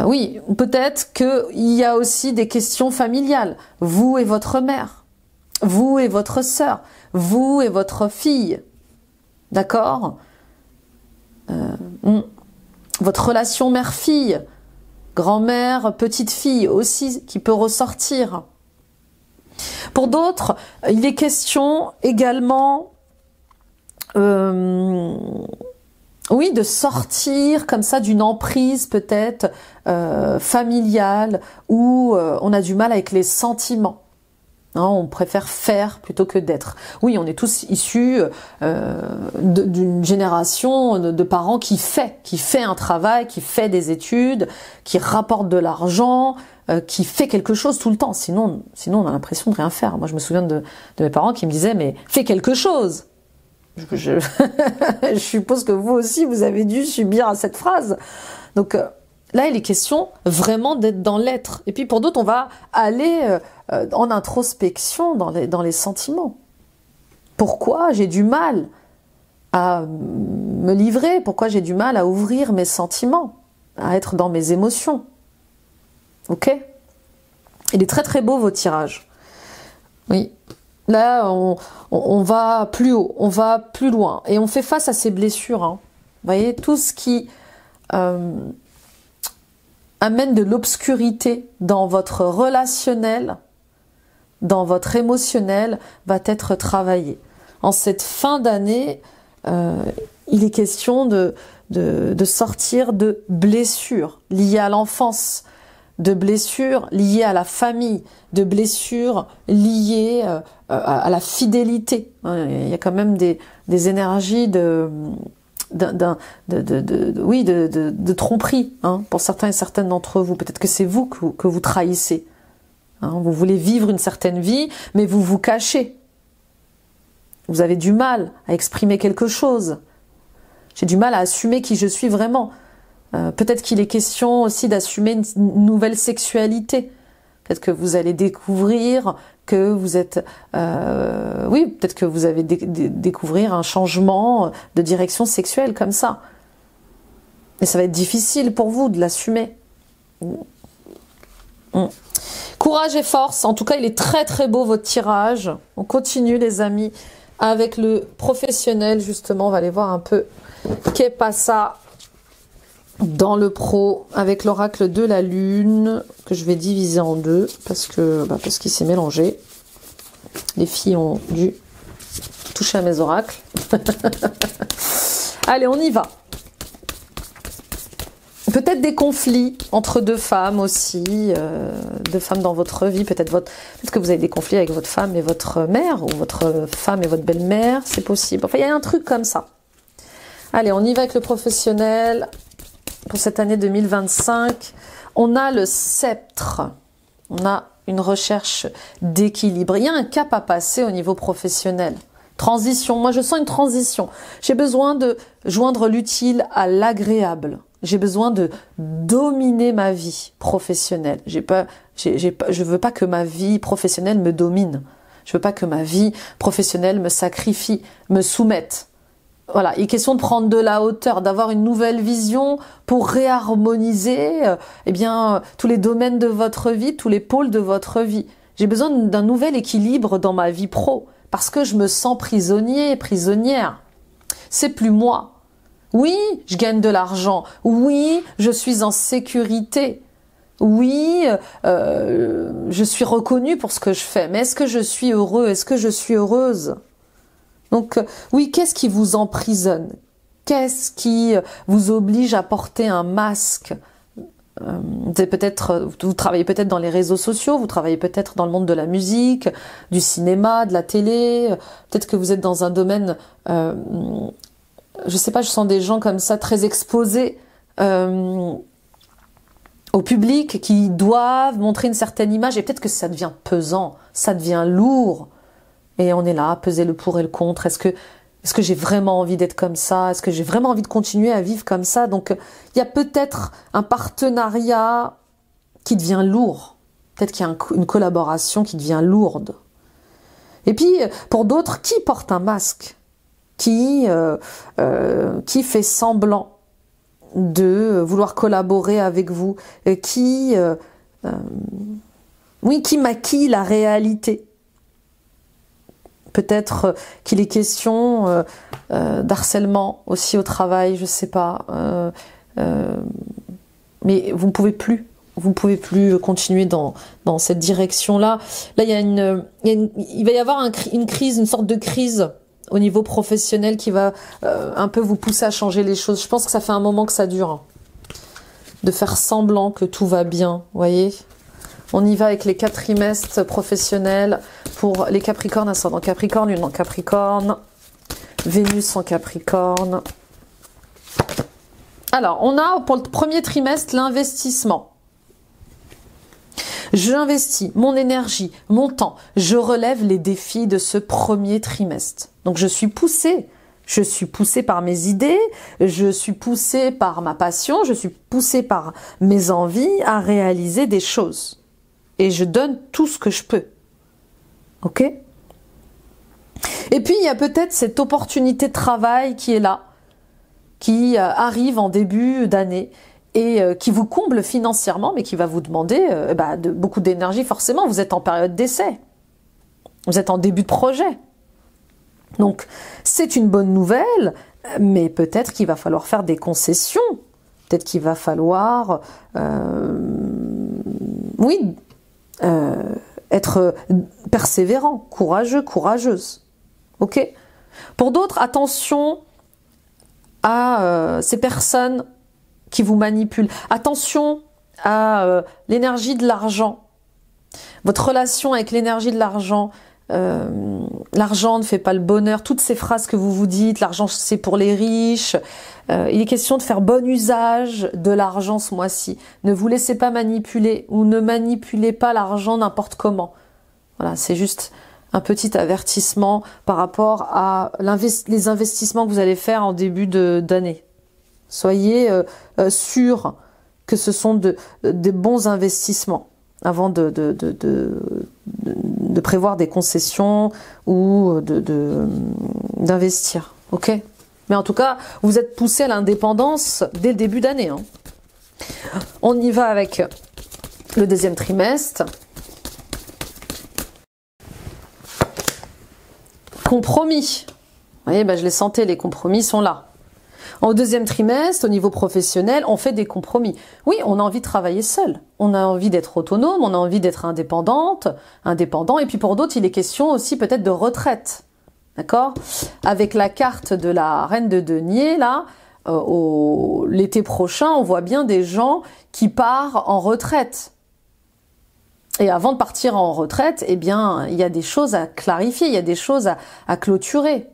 oui, peut-être qu'il y a aussi des questions familiales. Vous et votre mère, vous et votre sœur, vous et votre fille. D'accord? Votre relation mère-fille, grand-mère, petite-fille aussi qui peut ressortir. Pour d'autres, il est question également oui, de sortir comme ça d'une emprise peut-être familiale où on a du mal avec les sentiments. Hein, on préfère faire plutôt que d'être. Oui, on est tous issus d'une génération de parents qui fait un travail, qui fait des études, qui rapporte de l'argent, qui fait quelque chose tout le temps. Sinon on a l'impression de rien faire. Moi, je me souviens de mes parents qui me disaient « mais fais quelque chose !» Je suppose que vous aussi, vous avez dû subir cette phrase. Donc là, il est question vraiment d'être dans l'être. Et puis pour d'autres, on va aller en introspection dans les sentiments. Pourquoi j'ai du mal à me livrer? Pourquoi j'ai du mal à ouvrir mes sentiments, à être dans mes émotions? Ok? Il est très très beau vos tirages. Oui. Là, on va plus haut, on va plus loin. Et on fait face à ces blessures. Hein. Vous voyez, tout ce qui amène de l'obscurité dans votre relationnel, dans votre émotionnel, va être travaillé. En cette fin d'année, il est question de sortir de blessures liées à l'enfance, de blessures liées à la famille, de blessures liées à la fidélité. Il y a quand même des énergies de tromperie hein, pour certains et certaines d'entre vous. Peut-être que c'est vous que vous trahissez. Hein, vous voulez vivre une certaine vie, mais vous vous cachez. Vous avez du mal à exprimer quelque chose. J'ai du mal à assumer qui je suis vraiment. Peut-être qu'il est question aussi d'assumer une nouvelle sexualité. Peut-être que vous allez découvrir que vous êtes... oui, peut-être que vous avez découvrir un changement de direction sexuelle comme ça. Et ça va être difficile pour vous de l'assumer. Courage et force. En tout cas, il est très très beau votre tirage. On continue les amis avec le professionnel justement. On va aller voir un peu qu'est pas ça dans le pro avec l'oracle de la lune que je vais diviser en deux parce qu'il s'est mélangé. Les filles ont dû toucher à mes oracles. Allez, on y va. Peut-être des conflits entre deux femmes aussi, deux femmes dans votre vie. Peut-être que vous avez des conflits avec votre femme et votre mère, ou votre femme et votre belle-mère, c'est possible. Enfin, il y a un truc comme ça. Allez, on y va avec le professionnel. Pour cette année 2025, on a le sceptre. On a une recherche d'équilibre. Il y a un cap à passer au niveau professionnel. Transition. Moi, je sens une transition. J'ai besoin de joindre l'utile à l'agréable. J'ai besoin de dominer ma vie professionnelle. Je veux pas que ma vie professionnelle me domine. Je veux pas que ma vie professionnelle me sacrifie, me soumette. Voilà, il est question de prendre de la hauteur, d'avoir une nouvelle vision pour réharmoniser tous les domaines de votre vie, tous les pôles de votre vie. J'ai besoin d'un nouvel équilibre dans ma vie pro parce que je me sens prisonnier, prisonnière. C'est plus moi. Oui, je gagne de l'argent. Oui, je suis en sécurité. Oui, je suis reconnue pour ce que je fais. Mais est-ce que je suis heureux? Est-ce que je suis heureuse? Donc, oui, qu'est-ce qui vous emprisonne? Qu'est-ce qui vous oblige à porter un masque? Vous travaillez peut-être dans les réseaux sociaux, vous travaillez peut-être dans le monde de la musique, du cinéma, de la télé. Peut-être que vous êtes dans un domaine, je sais pas, je sens des gens comme ça très exposés au public qui doivent montrer une certaine image et peut-être que ça devient pesant, ça devient lourd. Et on est là à peser le pour et le contre. Est-ce que j'ai vraiment envie d'être comme ça? Est-ce que j'ai vraiment envie de continuer à vivre comme ça? Donc, il y a peut-être un partenariat qui devient lourd. Peut-être qu'il y a une collaboration qui devient lourde. Et puis, pour d'autres, qui porte un masque? Qui fait semblant de vouloir collaborer avec vous? Qui maquille la réalité? Peut-être qu'il est question d'harcèlement aussi au travail, je sais pas. Mais vous ne pouvez plus. Vous ne pouvez plus continuer dans cette direction-là. Là, il va y avoir une crise, une sorte de crise au niveau professionnel qui va un peu vous pousser à changer les choses. Je pense que ça fait un moment que ça dure. Hein, de faire semblant que tout va bien, vous voyez. On y va avec les 4 trimestres professionnels pour les Capricornes, ascendant Capricorne, Lune en Capricorne, Vénus en Capricorne. Alors, on a pour le premier trimestre l'investissement. J'investis mon énergie, mon temps, je relève les défis de ce premier trimestre. Donc je suis poussée par mes idées, je suis poussée par ma passion, je suis poussée par mes envies à réaliser des choses. Et je donne tout ce que je peux. Ok? Et puis il y a peut-être cette opportunité de travail qui est là, qui arrive en début d'année, et qui vous comble financièrement, mais qui va vous demander beaucoup d'énergie forcément. Vous êtes en période d'essai. Vous êtes en début de projet. Donc, c'est une bonne nouvelle, mais peut-être qu'il va falloir faire des concessions. Peut-être qu'il va falloir, être persévérant, courageux, courageuse. Ok ? Pour d'autres, attention à ces personnes qui vous manipule. Attention à l'énergie de l'argent. Votre relation avec l'énergie de l'argent. L'argent ne fait pas le bonheur. Toutes ces phrases que vous vous dites, l'argent c'est pour les riches. Il est question de faire bon usage de l'argent ce mois-ci. Ne vous laissez pas manipuler ou ne manipulez pas l'argent n'importe comment. Voilà, c'est juste un petit avertissement par rapport à les investissements que vous allez faire en début d'année. Soyez sûr que ce sont des bons investissements avant de prévoir des concessions ou d'investir. Ok ? Mais en tout cas, vous êtes poussé à l'indépendance dès le début d'année. Hein. On y va avec le deuxième trimestre. Compromis. Vous voyez, je les sentais, les compromis sont là. Au deuxième trimestre, au niveau professionnel, on fait des compromis. Oui, on a envie de travailler seul. On a envie d'être autonome, on a envie d'être indépendant. Et puis pour d'autres, il est question aussi peut-être de retraite. D'accord ? Avec la carte de la reine de denier, là, l'été prochain, on voit bien des gens qui partent en retraite. Et avant de partir en retraite, eh bien, il y a des choses à clarifier, il y a des choses à clôturer.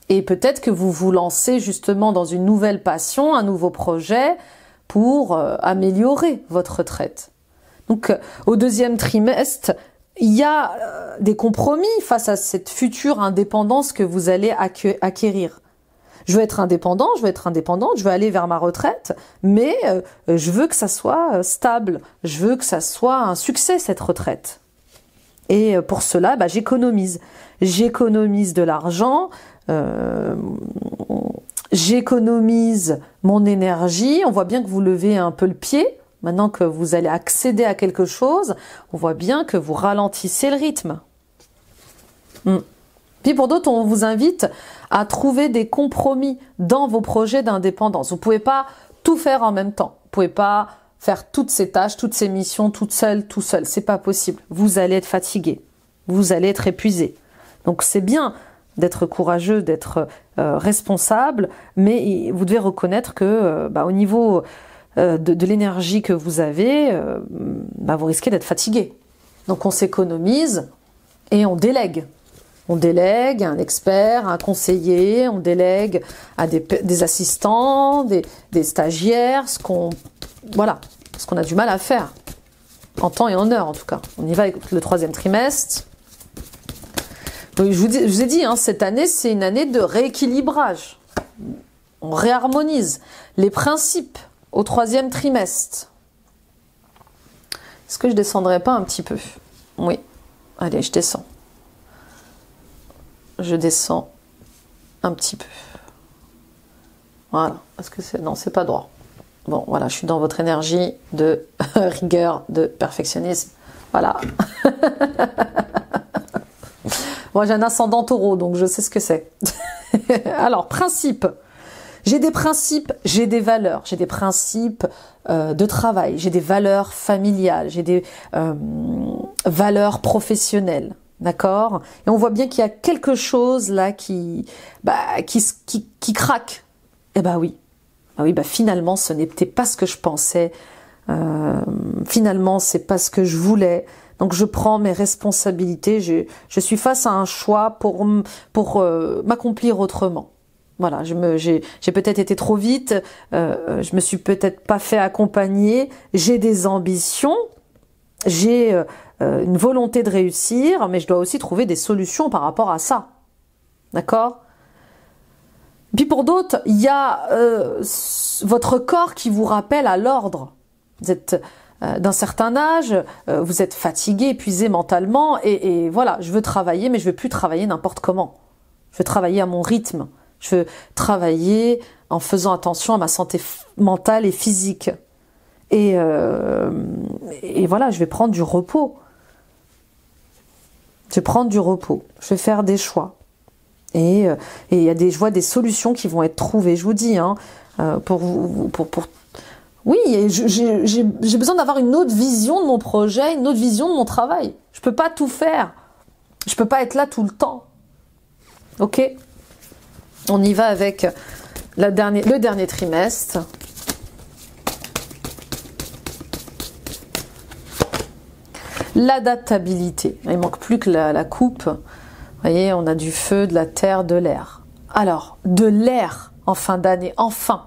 Et peut-être que vous vous lancez justement dans une nouvelle passion, un nouveau projet pour améliorer votre retraite. Donc, au deuxième trimestre, il y a des compromis face à cette future indépendance que vous allez acquérir. Je veux être indépendante, je veux aller vers ma retraite, mais je veux que ça soit stable, je veux que ça soit un succès cette retraite. Et pour cela, j'économise. J'économise de l'argent, j'économise mon énergie. On voit bien que vous levez un peu le pied. Maintenant que vous allez accéder à quelque chose, on voit bien que vous ralentissez le rythme. Puis pour d'autres, on vous invite à trouver des compromis dans vos projets d'indépendance. Vous ne pouvez pas tout faire en même temps. Vous ne pouvez pas faire toutes ces tâches, toutes ces missions toute seule, tout seul. C'est pas possible. Vous allez être fatigué. Vous allez être épuisé. Donc c'est bien d'être courageux, d'être responsable, mais vous devez reconnaître que au niveau de l'énergie que vous avez, vous risquez d'être fatigué. Donc on s'économise et on délègue. On délègue à un expert, à un conseiller, on délègue à des assistants, des stagiaires, ce qu'on a du mal à faire, en temps et en heure en tout cas. On y va avec le troisième trimestre. Donc, je vous ai dit, cette année, c'est une année de rééquilibrage. On réharmonise les principes au troisième trimestre. Est-ce que je descendrai pas un petit peu? Oui. Allez, je descends. Je descends un petit peu. Voilà. Parce que non, c'est pas droit. Bon, voilà, je suis dans votre énergie de rigueur, de perfectionnisme. Voilà. Moi, j'ai un ascendant Taureau, donc je sais ce que c'est. Alors, principe. J'ai des principes, j'ai des valeurs. J'ai des principes de travail, j'ai des valeurs familiales, j'ai des valeurs professionnelles. D'accord? Et on voit bien qu'il y a quelque chose là qui craque. Eh ben oui. Ah oui, finalement, ce n'était pas ce que je pensais. Finalement, c'est pas ce que je voulais. Donc, je prends mes responsabilités. Je suis face à un choix pour m'accomplir autrement. Voilà, j'ai peut-être été trop vite. Je me suis peut-être pas fait accompagner. J'ai des ambitions. J'ai une volonté de réussir, mais je dois aussi trouver des solutions par rapport à ça. D'accord ? Puis pour d'autres, il y a votre corps qui vous rappelle à l'ordre. Vous êtes d'un certain âge, vous êtes fatigué, épuisé mentalement, et voilà, je veux travailler, mais je veux plus travailler n'importe comment. Je veux travailler à mon rythme. Je veux travailler en faisant attention à ma santé mentale et physique. Et voilà, je vais prendre du repos. Je vais prendre du repos. Je vais faire des choix. Et il y a je vois des solutions qui vont être trouvées. Je vous dis, hein, oui, j'ai besoin d'avoir une autre vision de mon projet, une autre vision de mon travail. Je peux pas tout faire. Je peux pas être là tout le temps. Ok ? On y va avec le dernier trimestre. L'adaptabilité. Il manque plus que la coupe. Vous voyez, on a du feu, de la terre, de l'air. Alors, de l'air en fin d'année, enfin.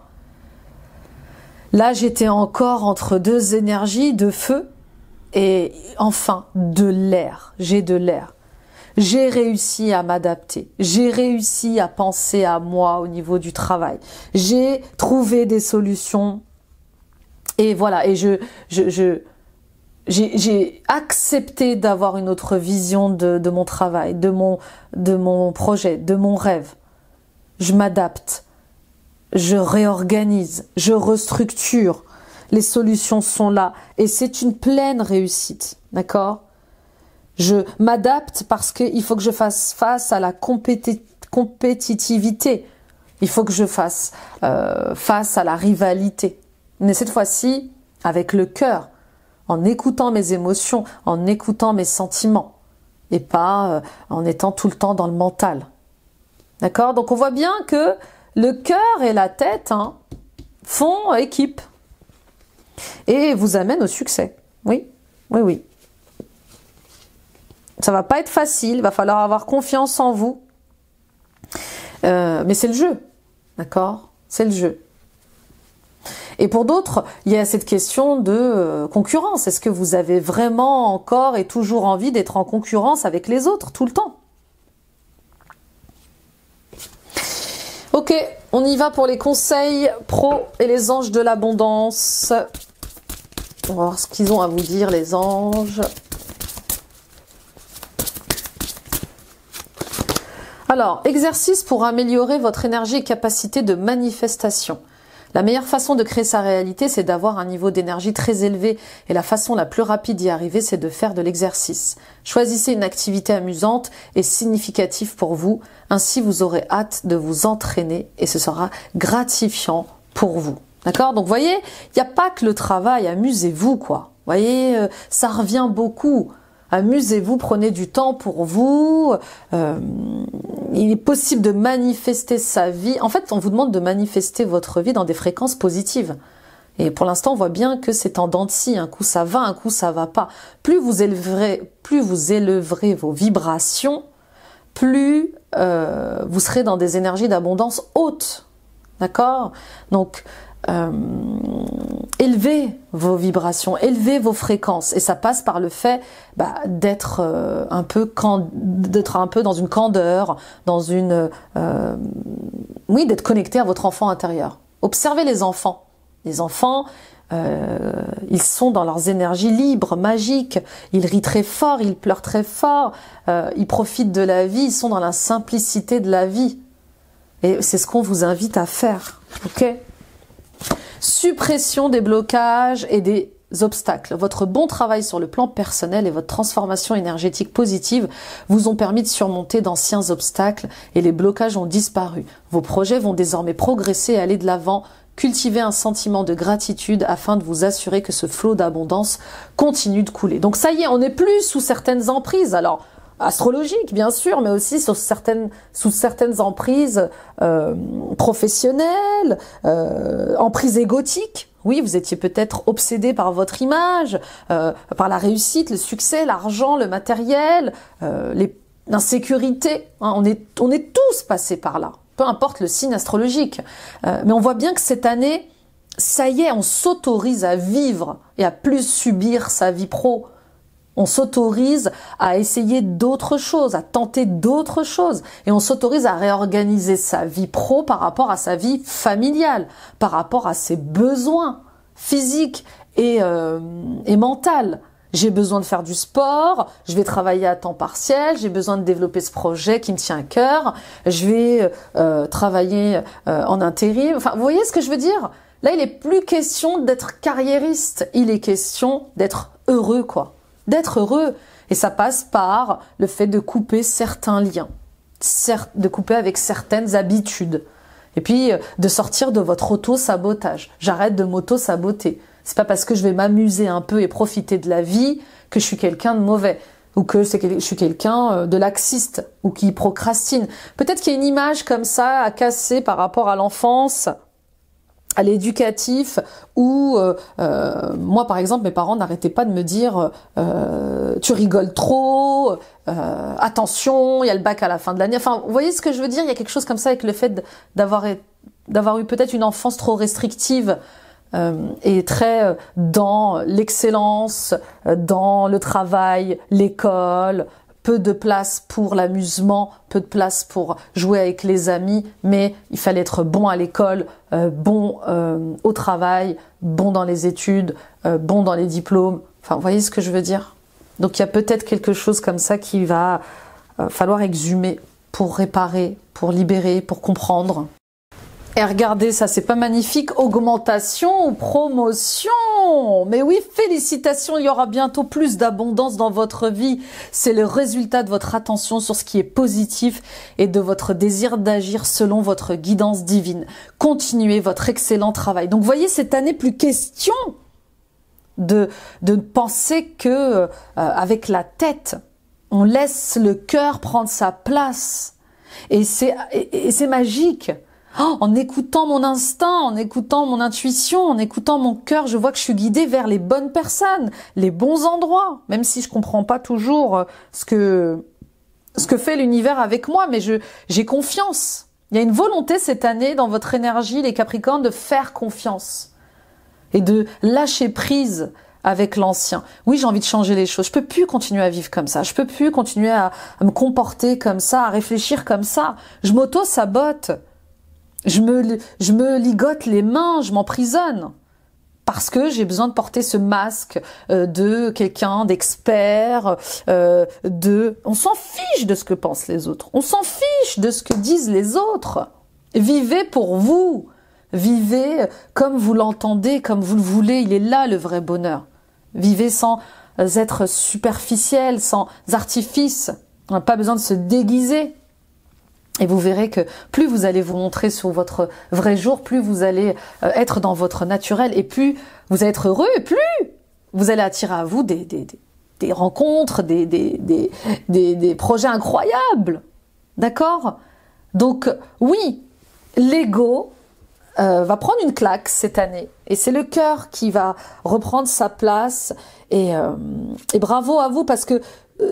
Là, j'étais encore entre deux énergies, de feu et enfin de l'air. J'ai de l'air. J'ai réussi à m'adapter. J'ai réussi à penser à moi au niveau du travail. J'ai trouvé des solutions. Et voilà, et j'ai accepté d'avoir une autre vision de mon travail, de mon projet, de mon rêve. Je m'adapte, je réorganise, je restructure. Les solutions sont là et c'est une pleine réussite, d'accord ? Je m'adapte parce qu'il faut que je fasse face à la compétitivité. Il faut que je fasse face à la rivalité. Mais cette fois-ci, avec le cœur, en écoutant mes émotions, en écoutant mes sentiments, et pas en étant tout le temps dans le mental. D'accord ? Donc on voit bien que le cœur et la tête font équipe et vous amènent au succès. Oui, oui, oui. Ça va pas être facile, il va falloir avoir confiance en vous. Mais c'est le jeu, d'accord ? C'est le jeu. Et pour d'autres, il y a cette question de concurrence. Est-ce que vous avez vraiment encore et toujours envie d'être en concurrence avec les autres tout le temps ? Ok, on y va pour les conseils pro et les anges de l'abondance. On va voir ce qu'ils ont à vous dire, les anges. Alors, exercice pour améliorer votre énergie et capacité de manifestation. La meilleure façon de créer sa réalité, c'est d'avoir un niveau d'énergie très élevé et la façon la plus rapide d'y arriver, c'est de faire de l'exercice. Choisissez une activité amusante et significative pour vous, ainsi vous aurez hâte de vous entraîner et ce sera gratifiant pour vous. D'accord ? Donc, vous voyez, il n'y a pas que le travail, amusez-vous, quoi. Vous voyez, ça revient beaucoup. Amusez-vous, prenez du temps pour vous. Il est possible de manifester sa vie. En fait, on vous demande de manifester votre vie dans des fréquences positives. Et pour l'instant, on voit bien que c'est en dents de scie. Un coup, ça va, un coup, ça va pas. Plus vous élèverez vos vibrations, plus vous serez dans des énergies d'abondance hautes. D'accord ? Donc, élevez vos vibrations, élevez vos fréquences, et ça passe par le fait d'être un peu dans une candeur, d'être connecté à votre enfant intérieur. Observez les enfants. Les enfants, ils sont dans leurs énergies libres, magiques. Ils rient très fort, ils pleurent très fort, ils profitent de la vie, ils sont dans la simplicité de la vie. Et c'est ce qu'on vous invite à faire, ok ? Suppression des blocages et des obstacles. Votre bon travail sur le plan personnel et votre transformation énergétique positive vous ont permis de surmonter d'anciens obstacles et les blocages ont disparu. Vos projets vont désormais progresser et aller de l'avant. Cultivez un sentiment de gratitude afin de vous assurer que ce flot d'abondance continue de couler. Donc ça y est, on n'est plus sous certaines emprises. Alors, astrologiques bien sûr, mais aussi sous certaines emprises professionnelles, emprises égotiques. Oui, vous étiez peut-être obsédé par votre image, par la réussite, le succès, l'argent, le matériel, l'insécurité. Hein, on est tous passés par là. Peu importe le signe astrologique. Mais on voit bien que cette année, ça y est, on s'autorise à vivre et à plus subir sa vie pro. On s'autorise à essayer d'autres choses, à tenter d'autres choses. Et on s'autorise à réorganiser sa vie pro par rapport à sa vie familiale, par rapport à ses besoins physiques et mentaux. J'ai besoin de faire du sport, je vais travailler à temps partiel, j'ai besoin de développer ce projet qui me tient à cœur, je vais travailler en intérim. Enfin, vous voyez ce que je veux dire? Là, il n'est plus question d'être carriériste, il est question d'être heureux, quoi. D'être heureux. Et ça passe par le fait de couper certains liens, de couper avec certaines habitudes. Et puis, de sortir de votre auto-sabotage. J'arrête de m'auto-saboter. C'est pas parce que je vais m'amuser un peu et profiter de la vie que je suis quelqu'un de mauvais ou que je suis quelqu'un de laxiste ou qui procrastine. Peut-être qu'il y a une image comme ça à casser par rapport à l'enfance, à l'éducatif, où moi par exemple mes parents n'arrêtaient pas de me dire tu rigoles trop, attention, il y a le bac à la fin de l'année. Enfin, vous voyez ce que je veux dire? Il y a quelque chose comme ça avec le fait d'avoir eu peut-être une enfance trop restrictive. Et très dans l'excellence, dans le travail, l'école, peu de place pour l'amusement, peu de place pour jouer avec les amis, mais il fallait être bon à l'école, bon au travail, bon dans les études, bon dans les diplômes. Enfin, vous voyez ce que je veux dire? Donc il y a peut-être quelque chose comme ça qui va falloir exhumer pour réparer, pour libérer, pour comprendre. Et regardez, ça c'est pas magnifique, augmentation ou promotion. Mais oui, félicitations, il y aura bientôt plus d'abondance dans votre vie. C'est le résultat de votre attention sur ce qui est positif et de votre désir d'agir selon votre guidance divine. Continuez votre excellent travail. Donc voyez, cette année, plus question de penser que avec la tête, on laisse le cœur prendre sa place. Et c'est magique. Oh, en écoutant mon instinct, en écoutant mon intuition, en écoutant mon cœur, je vois que je suis guidée vers les bonnes personnes, les bons endroits, même si je comprends pas toujours ce que fait l'univers avec moi, mais j'ai confiance. Il y a une volonté cette année dans votre énergie, les Capricornes, de faire confiance et de lâcher prise avec l'ancien. Oui, j'ai envie de changer les choses. Je peux plus continuer à vivre comme ça. Je peux plus continuer à me comporter comme ça, à réfléchir comme ça. Je m'auto-sabote. Je me ligote les mains, je m'emprisonne. Parce que j'ai besoin de porter ce masque de quelqu'un d'expert, on s'en fiche de ce que pensent les autres. On s'en fiche de ce que disent les autres. Vivez pour vous. Vivez comme vous l'entendez, comme vous le voulez. Il est là le vrai bonheur. Vivez sans être superficiel, sans artifice. On n'a pas besoin de se déguiser. Et vous verrez que plus vous allez vous montrer sur votre vrai jour, plus vous allez être dans votre naturel et plus vous allez être heureux et plus vous allez attirer à vous des rencontres, des projets incroyables. D'accord? Donc oui, l'ego va prendre une claque cette année et c'est le cœur qui va reprendre sa place et bravo à vous parce que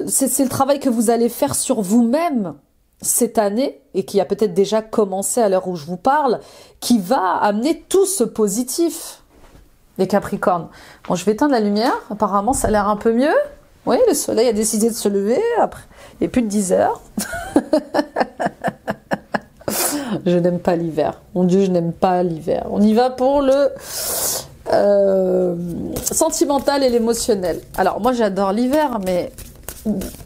c'est le travail que vous allez faire sur vous-même cette année, et qui a peut-être déjà commencé à l'heure où je vous parle, qui va amener tout ce positif, les Capricornes. Bon, je vais éteindre la lumière, apparemment ça a l'air un peu mieux. Oui, le soleil a décidé de se lever, après, il est plus de 10 heures. Je n'aime pas l'hiver. Mon Dieu, je n'aime pas l'hiver. On y va pour le sentimental et l'émotionnel. Alors, moi j'adore l'hiver, mais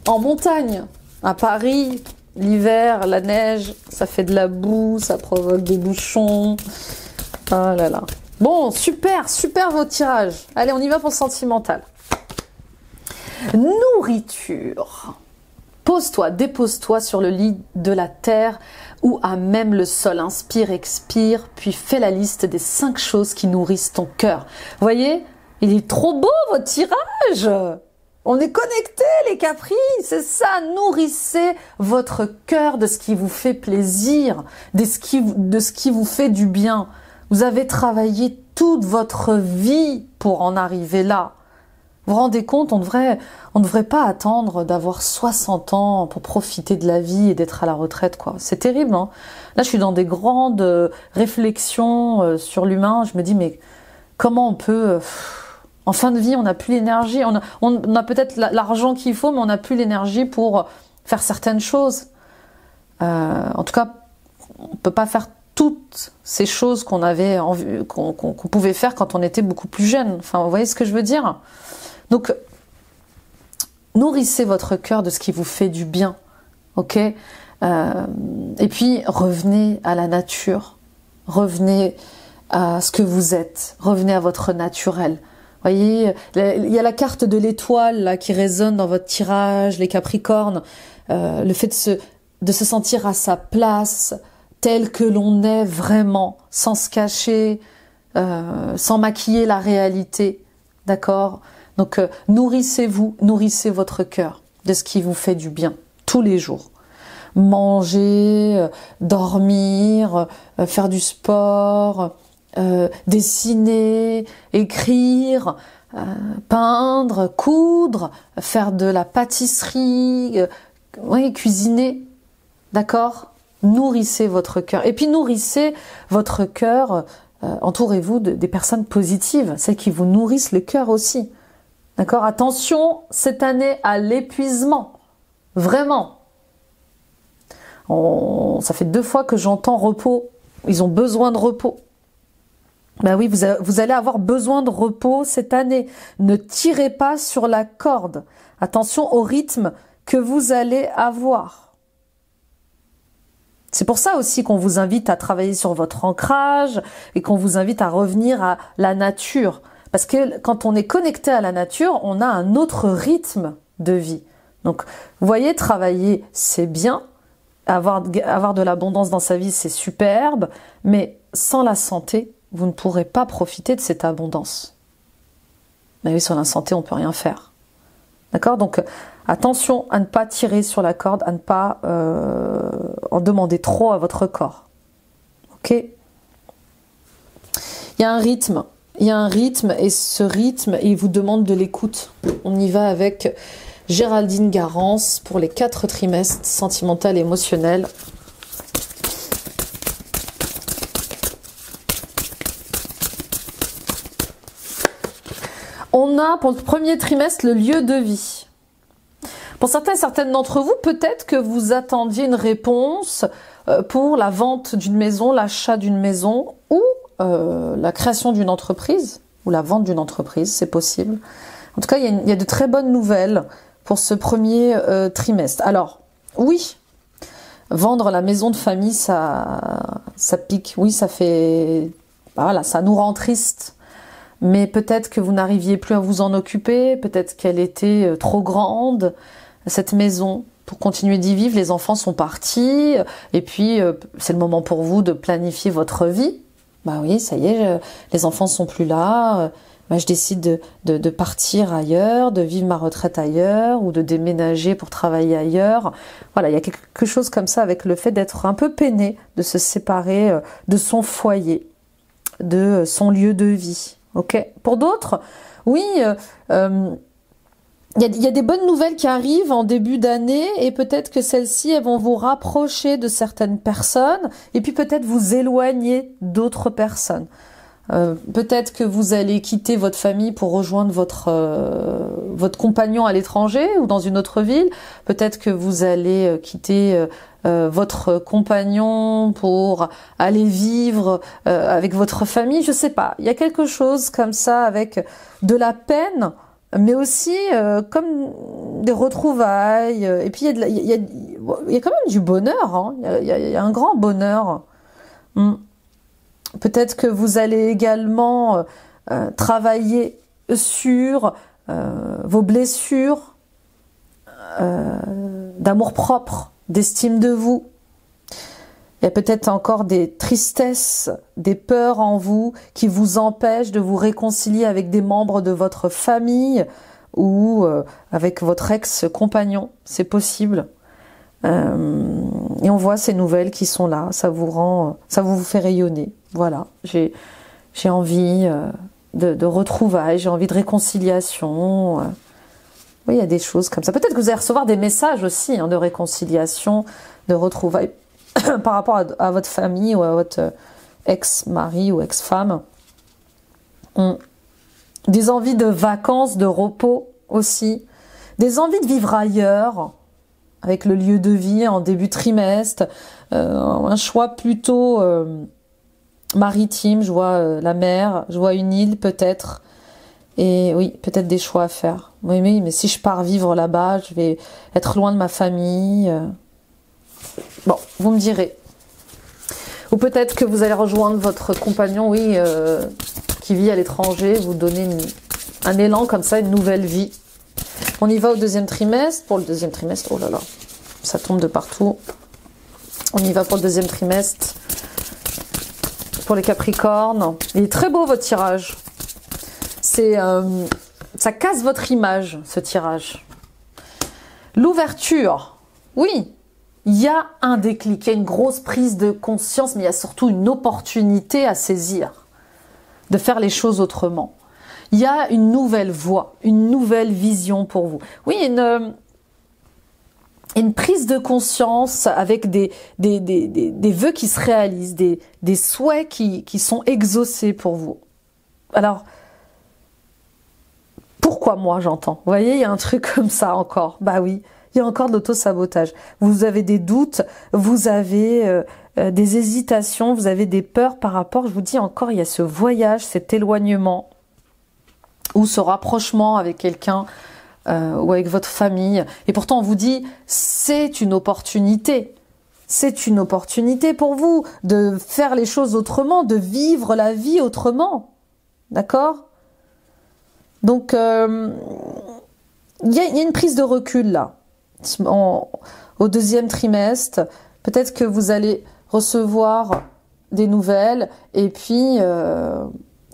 en montagne, à Paris... L'hiver, la neige, ça fait de la boue, ça provoque des bouchons. Oh là là. Bon, super, super vos tirages. Allez, on y va pour le sentimental. Nourriture. Pose-toi, dépose-toi sur le lit de la terre ou à même le sol. Inspire, expire, puis fais la liste des 5 choses qui nourrissent ton cœur. Voyez, il est trop beau votre tirage. On est connectés les Capris, c'est ça. Nourrissez votre cœur de ce qui vous fait plaisir, de ce qui vous fait du bien. Vous avez travaillé toute votre vie pour en arriver là. Vous vous rendez compte, on devrait pas attendre d'avoir 60 ans pour profiter de la vie et d'être à la retraite, quoi. C'est terrible, hein. Là, je suis dans des grandes réflexions sur l'humain. Je me dis, mais comment on peut... en fin de vie, on n'a plus l'énergie. On a peut-être l'argent qu'il faut, mais on n'a plus l'énergie pour faire certaines choses. En tout cas, on peut pas faire toutes ces choses qu'on avait qu'on pouvait faire quand on était beaucoup plus jeune. Enfin, vous voyez ce que je veux dire? Donc, nourrissez votre cœur de ce qui vous fait du bien, ok? Et puis, revenez à la nature, revenez à ce que vous êtes, revenez à votre naturel. Voyez, il y a la carte de l'étoile là qui résonne dans votre tirage, les Capricornes, le fait de se sentir à sa place, tel que l'on est vraiment, sans se cacher, sans maquiller la réalité, d'accord? Donc, nourrissez-vous, nourrissez votre cœur de ce qui vous fait du bien, tous les jours. Manger, dormir, faire du sport, dessiner, écrire, peindre, coudre, faire de la pâtisserie, oui, cuisiner, d'accord? Nourrissez votre cœur. Et puis, nourrissez votre cœur, entourez-vous des personnes positives, celles qui vous nourrissent le cœur aussi. D'accord? Attention, cette année, à l'épuisement. Vraiment. Ça fait 2 fois que j'entends repos. Ils ont besoin de repos. Ben oui, vous allez avoir besoin de repos cette année. Ne tirez pas sur la corde. Attention au rythme que vous allez avoir. C'est pour ça aussi qu'on vous invite à travailler sur votre ancrage et qu'on vous invite à revenir à la nature. Parce que quand on est connecté à la nature, on a un autre rythme de vie. Donc, vous voyez, travailler, c'est bien. Avoir de l'abondance dans sa vie, c'est superbe. Mais sans la santé, vous ne pourrez pas profiter de cette abondance. Mais oui, sans la santé, on ne peut rien faire. D'accord? Donc, attention à ne pas tirer sur la corde, à ne pas en demander trop à votre corps. Ok? Il y a un rythme. Il y a un rythme et ce rythme, il vous demande de l'écoute. On y va avec Géraldine Garance pour les 4 trimestres sentimental et émotionnel. On a pour le premier trimestre le lieu de vie. Pour certains et certaines d'entre vous, peut-être que vous attendiez une réponse pour la vente d'une maison, l'achat d'une maison ou la création d'une entreprise ou la vente d'une entreprise, c'est possible. En tout cas, il y a de très bonnes nouvelles pour ce premier trimestre. Alors, oui, vendre la maison de famille, ça pique. Oui, ça fait... Voilà, ça nous rend triste. Mais peut-être que vous n'arriviez plus à vous en occuper, peut-être qu'elle était trop grande, cette maison, pour continuer d'y vivre. Les enfants sont partis, et puis c'est le moment pour vous de planifier votre vie. Bah oui, ça y est, les enfants sont plus là, je décide de partir ailleurs, de vivre ma retraite ailleurs, ou de déménager pour travailler ailleurs. Voilà, il y a quelque chose comme ça avec le fait d'être un peu peiné, de se séparer de son foyer, de son lieu de vie. Ok. Pour d'autres, oui, il y a des bonnes nouvelles qui arrivent en début d'année et peut-être que celles-ci, elles vont vous rapprocher de certaines personnes et puis peut-être vous éloigner d'autres personnes. Peut-être que vous allez quitter votre famille pour rejoindre votre compagnon à l'étranger ou dans une autre ville. Peut-être que vous allez quitter votre compagnon pour aller vivre avec votre famille. Je sais pas. Il y a quelque chose comme ça avec de la peine, mais aussi comme des retrouvailles. Et puis il y a quand même du bonheur. Hein. Il y a un grand bonheur. Peut-être que vous allez également travailler sur vos blessures d'amour-propre, d'estime de vous. Il y a peut-être encore des tristesses, des peurs en vous qui vous empêchent de vous réconcilier avec des membres de votre famille ou avec votre ex-compagnon. C'est possible. Et on voit ces nouvelles qui sont là. Ça vous fait rayonner. Voilà. J'ai envie de retrouvailles, j'ai envie de réconciliation. Oui, il y a des choses comme ça. Peut-être que vous allez recevoir des messages aussi de réconciliation, de retrouvailles par rapport à votre famille ou à votre ex-mari ou ex-femme. Des envies de vacances, de repos aussi. Des envies de vivre ailleurs, avec le lieu de vie en début de trimestre. Un choix plutôt maritime, je vois la mer, je vois une île peut-être. Et oui, peut-être des choix à faire. Oui, mais si je pars vivre là-bas, je vais être loin de ma famille. Bon, vous me direz. Ou peut-être que vous allez rejoindre votre compagnon, oui, qui vit à l'étranger, vous donner un élan comme ça, une nouvelle vie. On y va au deuxième trimestre. Pour le deuxième trimestre, oh là là, ça tombe de partout. On y va pour le deuxième trimestre. Pour les Capricornes. Il est très beau votre tirage. Ça casse votre image, ce tirage. L'ouverture, oui, il y a un déclic, il y a une grosse prise de conscience, mais il y a surtout une opportunité à saisir, de faire les choses autrement. Il y a une nouvelle voie, une nouvelle vision pour vous. Oui, une prise de conscience avec des vœux qui se réalisent, des souhaits qui sont exaucés pour vous. Alors, pourquoi moi j'entends? Vous voyez, il y a un truc comme ça encore. Bah oui, il y a encore de l'auto-sabotage. Vous avez des doutes, vous avez des hésitations, vous avez des peurs par rapport, je vous dis encore, il y a ce voyage, cet éloignement ou ce rapprochement avec quelqu'un ou avec votre famille. Et pourtant, on vous dit, c'est une opportunité. C'est une opportunité pour vous de faire les choses autrement, de vivre la vie autrement. D'accord ? Donc, il y a une prise de recul là, au deuxième trimestre. Peut-être que vous allez recevoir des nouvelles et puis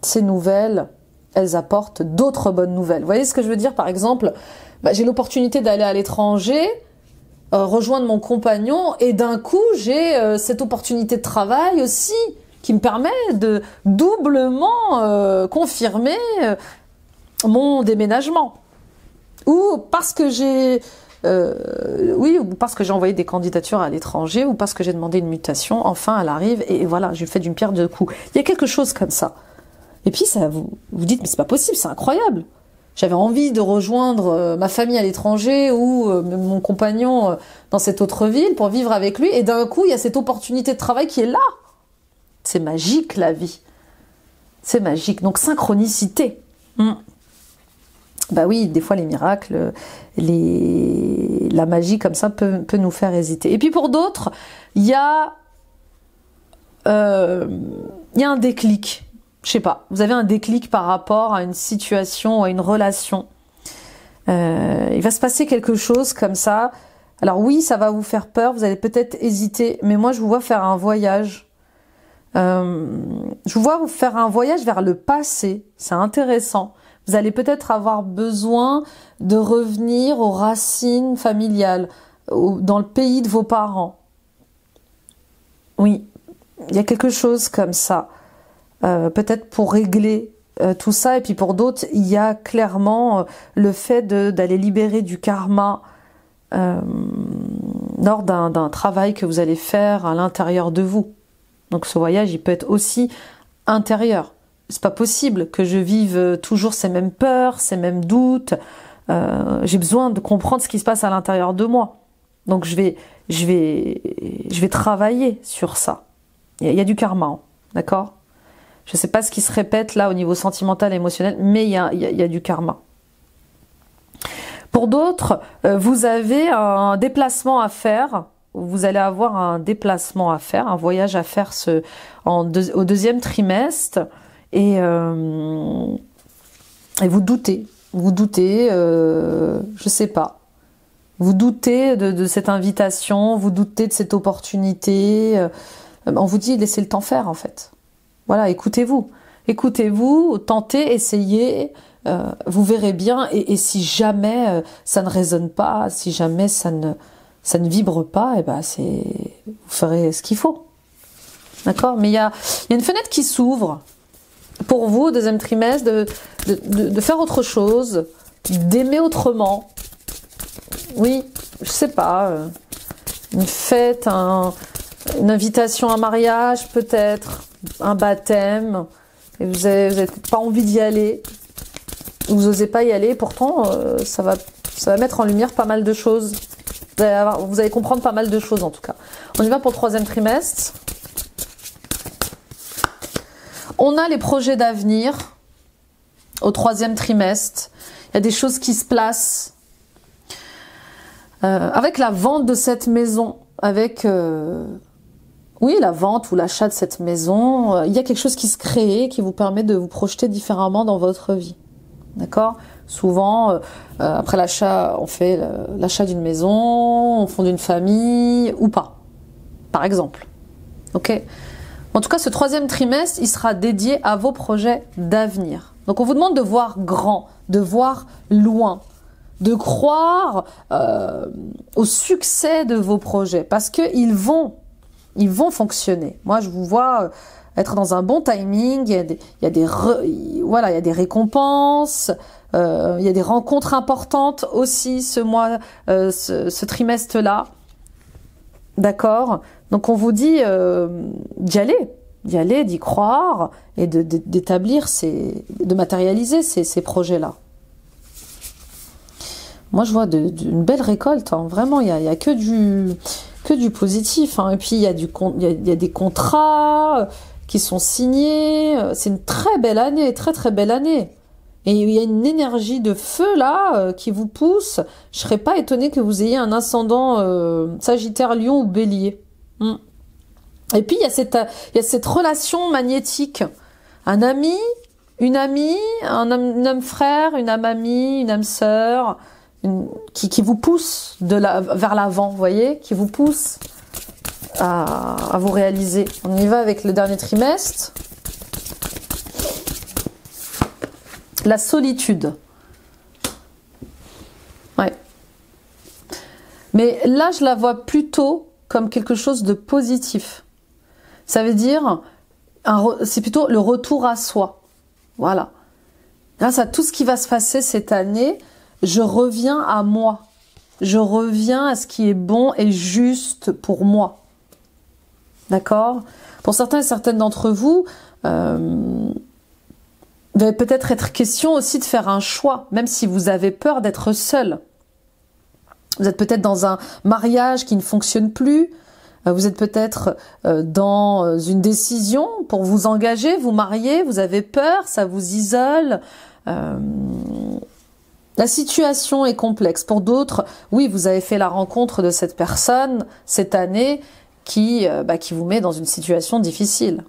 ces nouvelles, elles apportent d'autres bonnes nouvelles. Vous voyez ce que je veux dire? Par exemple, j'ai l'opportunité d'aller à l'étranger, rejoindre mon compagnon et d'un coup, j'ai cette opportunité de travail aussi qui me permet de doublement confirmer mon déménagement, ou parce que j'ai envoyé des candidatures à l'étranger, ou parce que j'ai demandé une mutation, enfin elle arrive et voilà, j'ai fait d'une pierre deux coups. Il y a quelque chose comme ça. Et puis ça vous dites mais c'est pas possible, c'est incroyable. J'avais envie de rejoindre ma famille à l'étranger ou mon compagnon dans cette autre ville pour vivre avec lui, et d'un coup il y a cette opportunité de travail qui est là. C'est magique la vie. C'est magique. Donc synchronicité. Bah oui, des fois les miracles, la magie comme ça peut nous faire hésiter. Et puis pour d'autres, il y a un déclic. Je sais pas, vous avez un déclic par rapport à une situation ou à une relation. Il va se passer quelque chose comme ça. Alors oui, ça va vous faire peur, vous allez peut-être hésiter, mais moi je vous vois faire un voyage. Je vous vois vous faire un voyage vers le passé, c'est intéressant. Vous allez peut-être avoir besoin de revenir aux racines familiales, dans le pays de vos parents. Oui, il y a quelque chose comme ça. Peut-être pour régler tout ça. Et puis pour d'autres, il y a clairement le fait d'aller libérer du karma lors d'un travail que vous allez faire à l'intérieur de vous. Donc ce voyage, il peut être aussi intérieur. C'est pas possible que je vive toujours ces mêmes peurs, ces mêmes doutes. J'ai besoin de comprendre ce qui se passe à l'intérieur de moi. Donc je vais travailler sur ça. Il y a du karma, d'accord? Je sais pas ce qui se répète là au niveau sentimental, émotionnel, mais il y a du karma. Pour d'autres, vous avez un déplacement à faire vous allez avoir un déplacement à faire, un voyage à faire au deuxième trimestre, et vous doutez, je sais pas, vous doutez de cette invitation, vous doutez de cette opportunité. On vous dit laissez le temps faire en fait. Voilà, écoutez-vous, tentez, essayez. Vous verrez bien, et si jamais ça ne résonne pas, si jamais ça ne vibre pas, et ben vous ferez ce qu'il faut. D'accord? Mais il y a une fenêtre qui s'ouvre pour vous au deuxième trimestre de faire autre chose, d'aimer autrement. Oui, je sais pas, une fête, une invitation à un mariage peut-être, un baptême, et vous avez pas envie d'y aller. Vous n'osez pas y aller, pourtant ça va mettre en lumière pas mal de choses. Vous allez comprendre pas mal de choses en tout cas. On y va pour le troisième trimestre. On a les projets d'avenir au troisième trimestre. Il y a des choses qui se placent. Avec la vente de cette maison, avec la vente ou l'achat de cette maison, il y a quelque chose qui se crée, qui vous permet de vous projeter différemment dans votre vie. D'accord? Souvent, après l'achat, on fait l'achat d'une maison, on fonde une famille, ou pas, par exemple. Ok? En tout cas, ce troisième trimestre, il sera dédié à vos projets d'avenir. Donc, on vous demande de voir grand, de voir loin, de croire au succès de vos projets, parce qu'ils vont fonctionner. Moi, je vous vois être dans un bon timing, il y a des récompenses, il y a des rencontres importantes aussi ce mois, ce trimestre-là. D'accord? Donc on vous dit d'y aller, d'y croire et d'établir de matérialiser ces projets-là. Moi je vois une belle récolte, hein. Vraiment, il y a que du positif, hein. Et puis il y a des contrats qui sont signés. C'est une très belle année, très très belle année. Et il y a une énergie de feu là qui vous pousse. Je serais pas étonnée que vous ayez un ascendant Sagittaire, Lion ou Bélier. Et puis il y a cette relation magnétique. Un ami, une amie, un âme frère, une âme amie, une âme sœur, qui vous pousse vers l'avant, vous voyez, qui vous pousse à vous réaliser. On y va avec le dernier trimestre. La solitude. Ouais. Mais là, je la vois plutôt comme quelque chose de positif. Ça veut dire, c'est plutôt le retour à soi. Voilà. Grâce à tout ce qui va se passer cette année, je reviens à moi. Je reviens à ce qui est bon et juste pour moi. D'accord? Pour certains et certaines d'entre vous, il va peut-être être question aussi de faire un choix, même si vous avez peur d'être seul. Vous êtes peut-être dans un mariage qui ne fonctionne plus. Vous êtes peut-être dans une décision pour vous engager, vous marier. Vous avez peur, ça vous isole. La situation est complexe. Pour d'autres, oui, vous avez fait la rencontre de cette personne cette année qui vous met dans une situation difficile.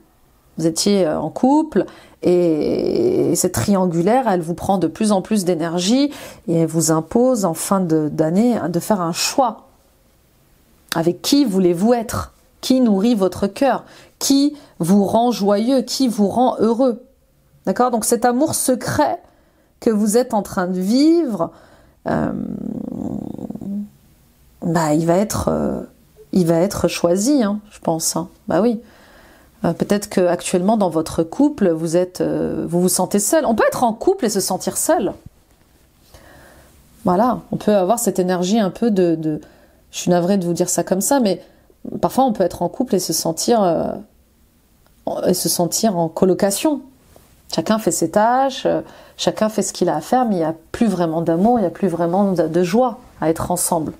Vous étiez en couple et cette triangulaire, elle vous prend de plus en plus d'énergie et elle vous impose en fin d'année de faire un choix. Avec qui voulez-vous être? Qui nourrit votre cœur? Qui vous rend joyeux? Qui vous rend heureux? D'accord? Donc cet amour secret que vous êtes en train de vivre, il va être choisi, hein, je pense. Hein. Bah oui. Peut-être que actuellement dans votre couple, vous vous sentez seul. On peut être en couple et se sentir seul. Voilà, on peut avoir cette énergie un peu je suis navrée de vous dire ça comme ça, mais parfois on peut être en couple et se sentir en colocation. Chacun fait ses tâches, chacun fait ce qu'il a à faire, mais il n'y a plus vraiment d'amour, il n'y a plus vraiment de joie à être ensemble.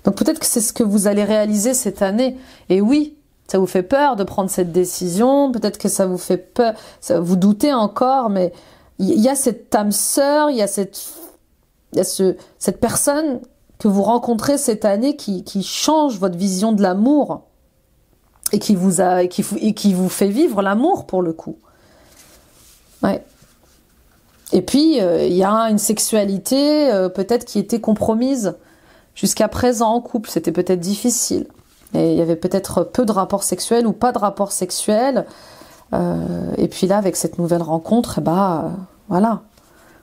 Donc peut-être que c'est ce que vous allez réaliser cette année. Et oui, ça vous fait peur de prendre cette décision, peut-être que ça vous fait peur, vous doutez encore, mais il y a cette âme sœur, il y a cette personne que vous rencontrez cette année qui change votre vision de l'amour et qui vous fait vivre l'amour pour le coup. Ouais. Et puis, il y a une sexualité peut-être qui était compromise jusqu'à présent en couple. C'était peut-être difficile. Et il y avait peut-être peu de rapports sexuels ou pas de rapports sexuels. Et puis là, avec cette nouvelle rencontre, voilà.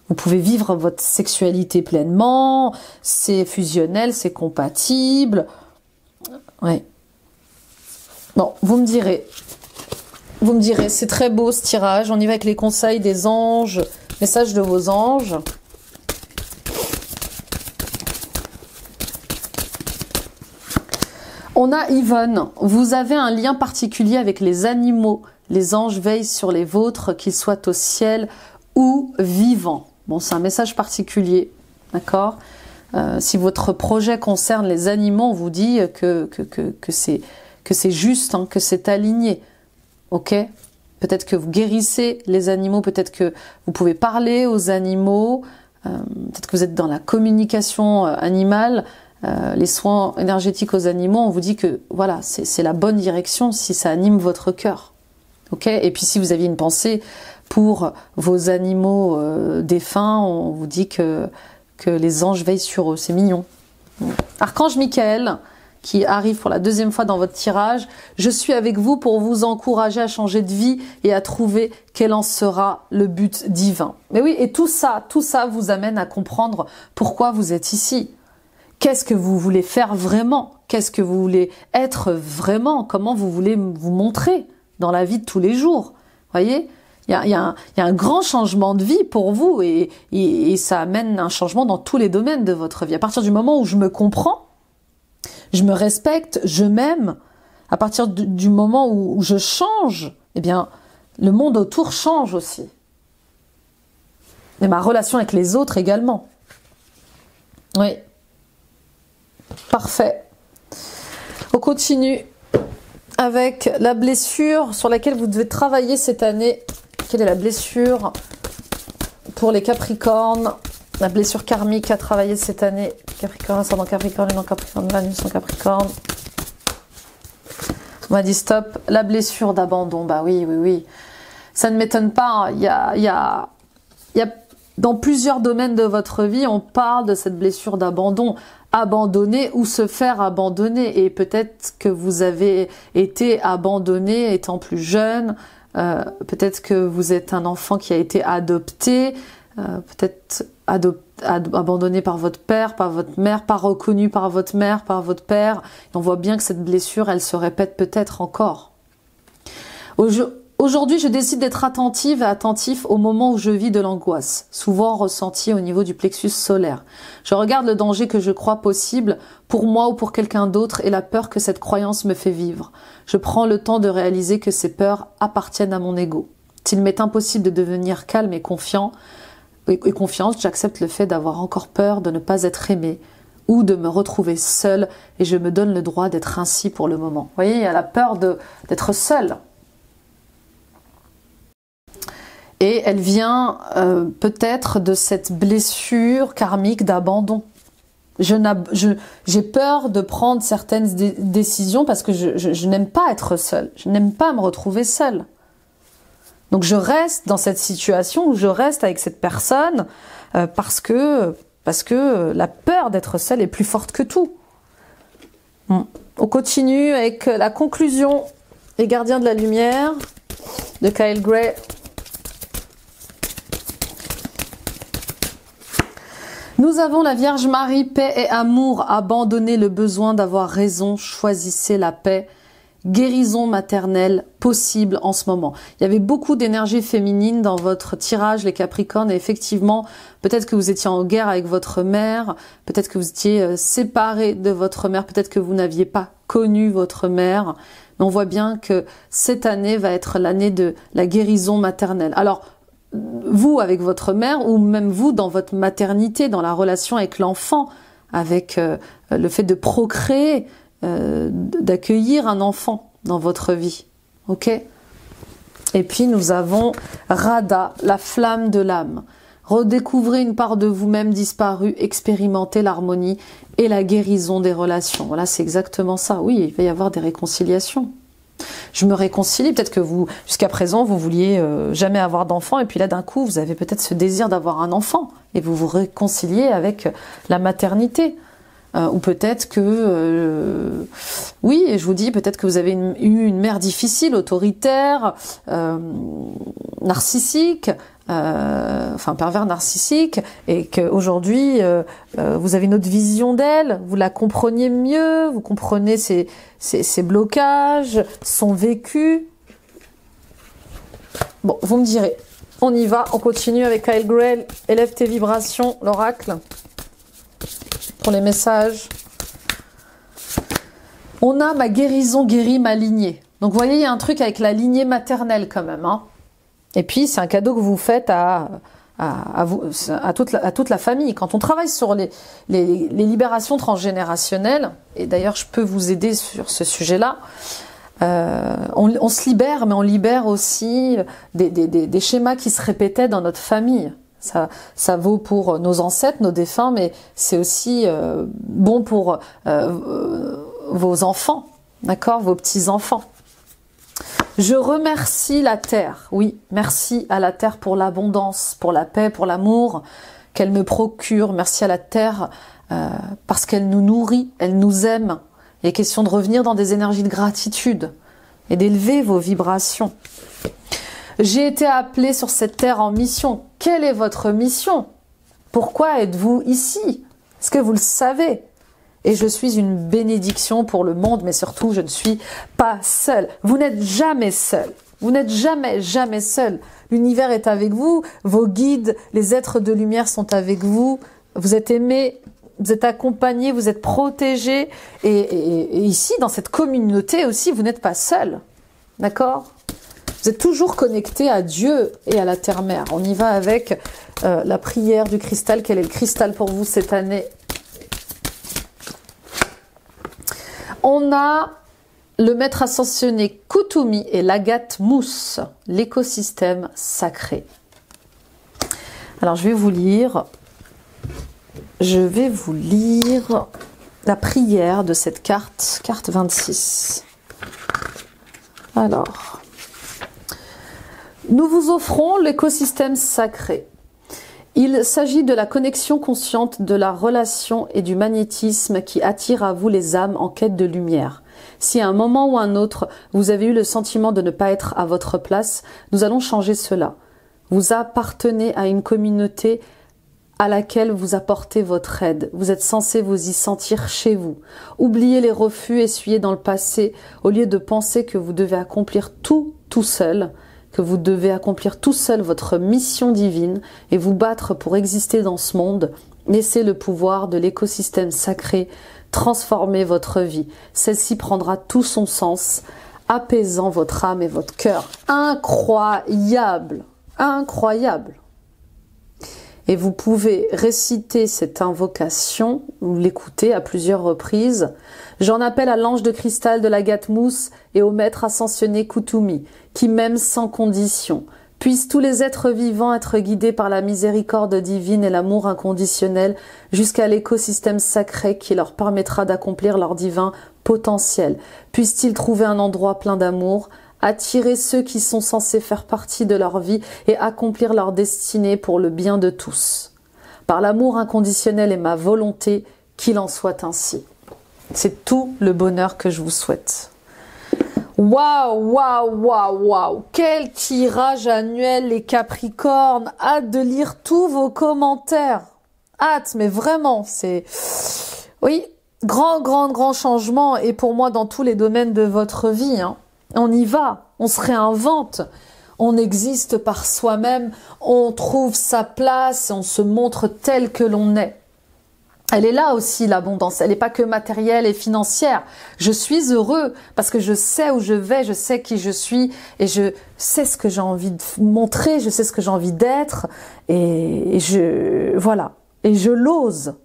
Vous pouvez vivre votre sexualité pleinement. C'est fusionnel, c'est compatible. Ouais. Bon, vous me direz. Vous me direz, c'est très beau ce tirage. On y va avec les conseils des anges. Message de vos anges. On a Yvonne. Vous avez un lien particulier avec les animaux. Les anges veillent sur les vôtres, qu'ils soient au ciel ou vivants. Bon, c'est un message particulier. D'accord ? Si votre projet concerne les animaux, on vous dit que c'est juste, hein, que c'est aligné. Ok ? Peut-être que vous guérissez les animaux, peut-être que vous pouvez parler aux animaux, peut-être que vous êtes dans la communication animale, les soins énergétiques aux animaux, on vous dit que voilà, c'est la bonne direction si ça anime votre cœur. Ok ? Et puis si vous aviez une pensée pour vos animaux défunts, on vous dit que les anges veillent sur eux, c'est mignon. Archange Michael, qui arrive pour la deuxième fois dans votre tirage. Je suis avec vous pour vous encourager à changer de vie et à trouver quel en sera le but divin. Mais oui, et tout ça vous amène à comprendre pourquoi vous êtes ici. Qu'est-ce que vous voulez faire vraiment? Qu'est-ce que vous voulez être vraiment? Comment vous voulez vous montrer dans la vie de tous les jours? Voyez? Il y a un grand changement de vie pour vous et ça amène un changement dans tous les domaines de votre vie. À partir du moment où je me comprends, je me respecte, je m'aime. À partir du moment où je change, eh bien, le monde autour change aussi. Et ma relation avec les autres également. Oui. Parfait. On continue avec la blessure sur laquelle vous devez travailler cette année. Quelle est la blessure pour les Capricornes? La blessure karmique à travailler cette année. Capricorne, ascendant Capricorne, Lune en Capricorne, Vénus en Capricorne. On m'a dit stop. La blessure d'abandon. Bah oui, oui, oui. Ça ne m'étonne pas. Il y a dans plusieurs domaines de votre vie, on parle de cette blessure d'abandon. Abandonner ou se faire abandonner. Et peut-être que vous avez été abandonné étant plus jeune. Peut-être que vous êtes un enfant qui a été adopté. Peut-être abandonné par votre père, par votre mère, pas reconnu par votre mère, par votre père. Et on voit bien que cette blessure, elle se répète peut-être encore. Aujourd'hui, je décide d'être attentive et attentif au moment où je vis de l'angoisse, souvent ressentie au niveau du plexus solaire. Je regarde le danger que je crois possible pour moi ou pour quelqu'un d'autre et la peur que cette croyance me fait vivre. Je prends le temps de réaliser que ces peurs appartiennent à mon ego. S'il m'est impossible de devenir calme et confiante, j'accepte le fait d'avoir encore peur de ne pas être aimée ou de me retrouver seule et je me donne le droit d'être ainsi pour le moment. Vous voyez, il y a la peur d'être seule. Et elle vient peut-être de cette blessure karmique d'abandon. J'ai peur de prendre certaines décisions parce que je n'aime pas être seule. Je n'aime pas me retrouver seule. Donc je reste dans cette situation où je reste avec cette personne parce que la peur d'être seule est plus forte que tout. On continue avec la conclusion. Les gardiens de la lumière de Kyle Gray. Nous avons la Vierge Marie, paix et amour, abandonnez le besoin d'avoir raison, choisissez la paix, guérison maternelle possible en ce moment. Il y avait beaucoup d'énergie féminine dans votre tirage, les Capricornes, et effectivement, peut-être que vous étiez en guerre avec votre mère, peut-être que vous étiez séparés de votre mère, peut-être que vous n'aviez pas connu votre mère, mais on voit bien que cette année va être l'année de la guérison maternelle. Alors, vous avec votre mère ou même vous dans votre maternité, dans la relation avec l'enfant, avec le fait de procréer, d'accueillir un enfant dans votre vie. Ok ? Et puis nous avons Radha, la flamme de l'âme. Redécouvrez une part de vous-même disparue, expérimentez l'harmonie et la guérison des relations. Voilà, c'est exactement ça. Oui, il va y avoir des réconciliations. Je me réconcilie, peut-être que vous, jusqu'à présent, vous vouliez jamais avoir d'enfant, et puis là, d'un coup, vous avez peut-être ce désir d'avoir un enfant, et vous vous réconciliez avec la maternité. Ou peut-être que, oui, et je vous dis, peut-être que vous avez eu une mère difficile, autoritaire, narcissique, enfin pervers narcissique, et qu'aujourd'hui vous avez une autre vision d'elle, vous la compreniez mieux, vous comprenez ses blocages, son vécu. Bon, vous me direz, on y va, on continue avec Kyle Gray, élève tes vibrations, l'oracle, pour les messages. On a ma guérison guérit ma lignée. Donc vous voyez, il y a un truc avec la lignée maternelle quand même, hein. Et puis, c'est un cadeau que vous faites à toute la famille. Quand on travaille sur les libérations transgénérationnelles, et d'ailleurs, je peux vous aider sur ce sujet-là, on se libère, mais on libère aussi des schémas qui se répétaient dans notre famille. Ça vaut pour nos ancêtres, nos défunts, mais c'est aussi bon pour vos enfants, d'accord, vos petits-enfants. Je remercie la Terre, oui, merci à la Terre pour l'abondance, pour la paix, pour l'amour qu'elle me procure. Merci à la Terre parce qu'elle nous nourrit, elle nous aime. Il est question de revenir dans des énergies de gratitude et d'élever vos vibrations. J'ai été appelée sur cette Terre en mission. Quelle est votre mission? Pourquoi êtes-vous ici? Est-ce que vous le savez? Et je suis une bénédiction pour le monde, mais surtout, je ne suis pas seule. Vous n'êtes jamais seul. Vous n'êtes jamais, jamais seul. L'univers est avec vous, vos guides, les êtres de lumière sont avec vous. Vous êtes aimés, vous êtes accompagnés, vous êtes protégés. Et ici, dans cette communauté aussi, vous n'êtes pas seul. D'accord? Vous êtes toujours connectés à Dieu et à la Terre-Mère. On y va avec la prière du cristal. Quel est le cristal pour vous cette année? On a le maître ascensionné Kuthumi et l'agate mousse, l'écosystème sacré. Alors je vais vous lire la prière de cette carte 26. Alors, nous vous offrons l'écosystème sacré. Il s'agit de la connexion consciente de la relation et du magnétisme qui attire à vous les âmes en quête de lumière. Si à un moment ou un autre, vous avez eu le sentiment de ne pas être à votre place, nous allons changer cela. Vous appartenez à une communauté à laquelle vous apportez votre aide. Vous êtes censé vous y sentir chez vous. Oubliez les refus essuyés dans le passé au lieu de penser que vous devez accomplir tout seul, que vous devez accomplir tout seul votre mission divine et vous battre pour exister dans ce monde. Laissez le pouvoir de l'écosystème sacré transformer votre vie. Celle-ci prendra tout son sens, apaisant votre âme et votre cœur. Incroyable! Incroyable! Et vous pouvez réciter cette invocation, ou l'écouter à plusieurs reprises. J'en appelle à l'ange de cristal de l'agate mousse et au maître ascensionné Kuthumi, qui m'aime sans condition. Puissent tous les êtres vivants être guidés par la miséricorde divine et l'amour inconditionnel jusqu'à l'écosystème sacré qui leur permettra d'accomplir leur divin potentiel. Puissent-ils trouver un endroit plein d'amour, attirer ceux qui sont censés faire partie de leur vie et accomplir leur destinée pour le bien de tous. Par l'amour inconditionnel et ma volonté, qu'il en soit ainsi. C'est tout le bonheur que je vous souhaite. Waouh, waouh, waouh, waouh! Quel tirage annuel, les Capricornes! Hâte de lire tous vos commentaires. Hâte, mais vraiment, c'est... Oui, grand changement, et pour moi, dans tous les domaines de votre vie, hein. On y va, on se réinvente, on existe par soi-même, on trouve sa place, on se montre tel que l'on est. Elle est là aussi, l'abondance, elle n'est pas que matérielle et financière. Je suis heureux parce que je sais où je vais, je sais qui je suis et je sais ce que j'ai envie de montrer, je sais ce que j'ai envie d'être et voilà. Et je l'ose,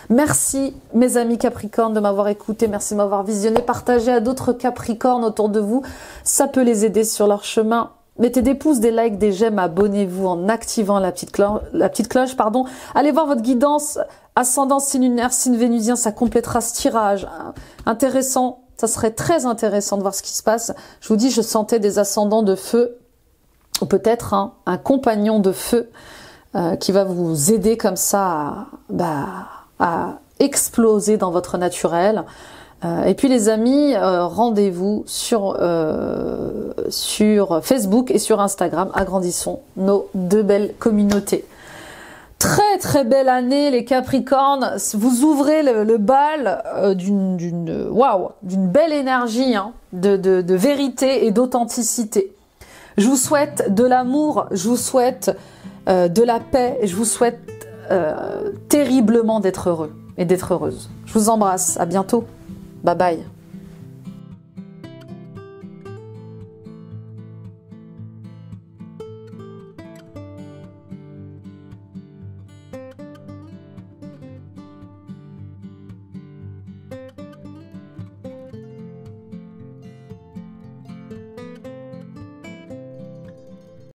Merci mes amis Capricornes de m'avoir écouté, merci de m'avoir visionné, partagez à d'autres Capricornes autour de vous, ça peut les aider sur leur chemin. Mettez des pouces, des likes, des j'aime, abonnez-vous en activant la petite cloche. Allez voir votre guidance ascendant signe lunaire, signe vénusien, ça complétera ce tirage. Intéressant, ça serait très intéressant de voir ce qui se passe. Je vous dis, je sentais des ascendants de feu, ou peut-être un compagnon de feu qui va vous aider comme ça à exploser dans votre naturel. Et puis les amis, rendez-vous sur Facebook et sur Instagram. Agrandissons nos deux belles communautés. Très très belle année les Capricornes. Vous ouvrez le bal d'une belle énergie, de vérité et d'authenticité. Je vous souhaite de l'amour, je vous souhaite de la paix, je vous souhaite terriblement d'être heureux et d'être heureuse. Je vous embrasse, à bientôt. Bye bye.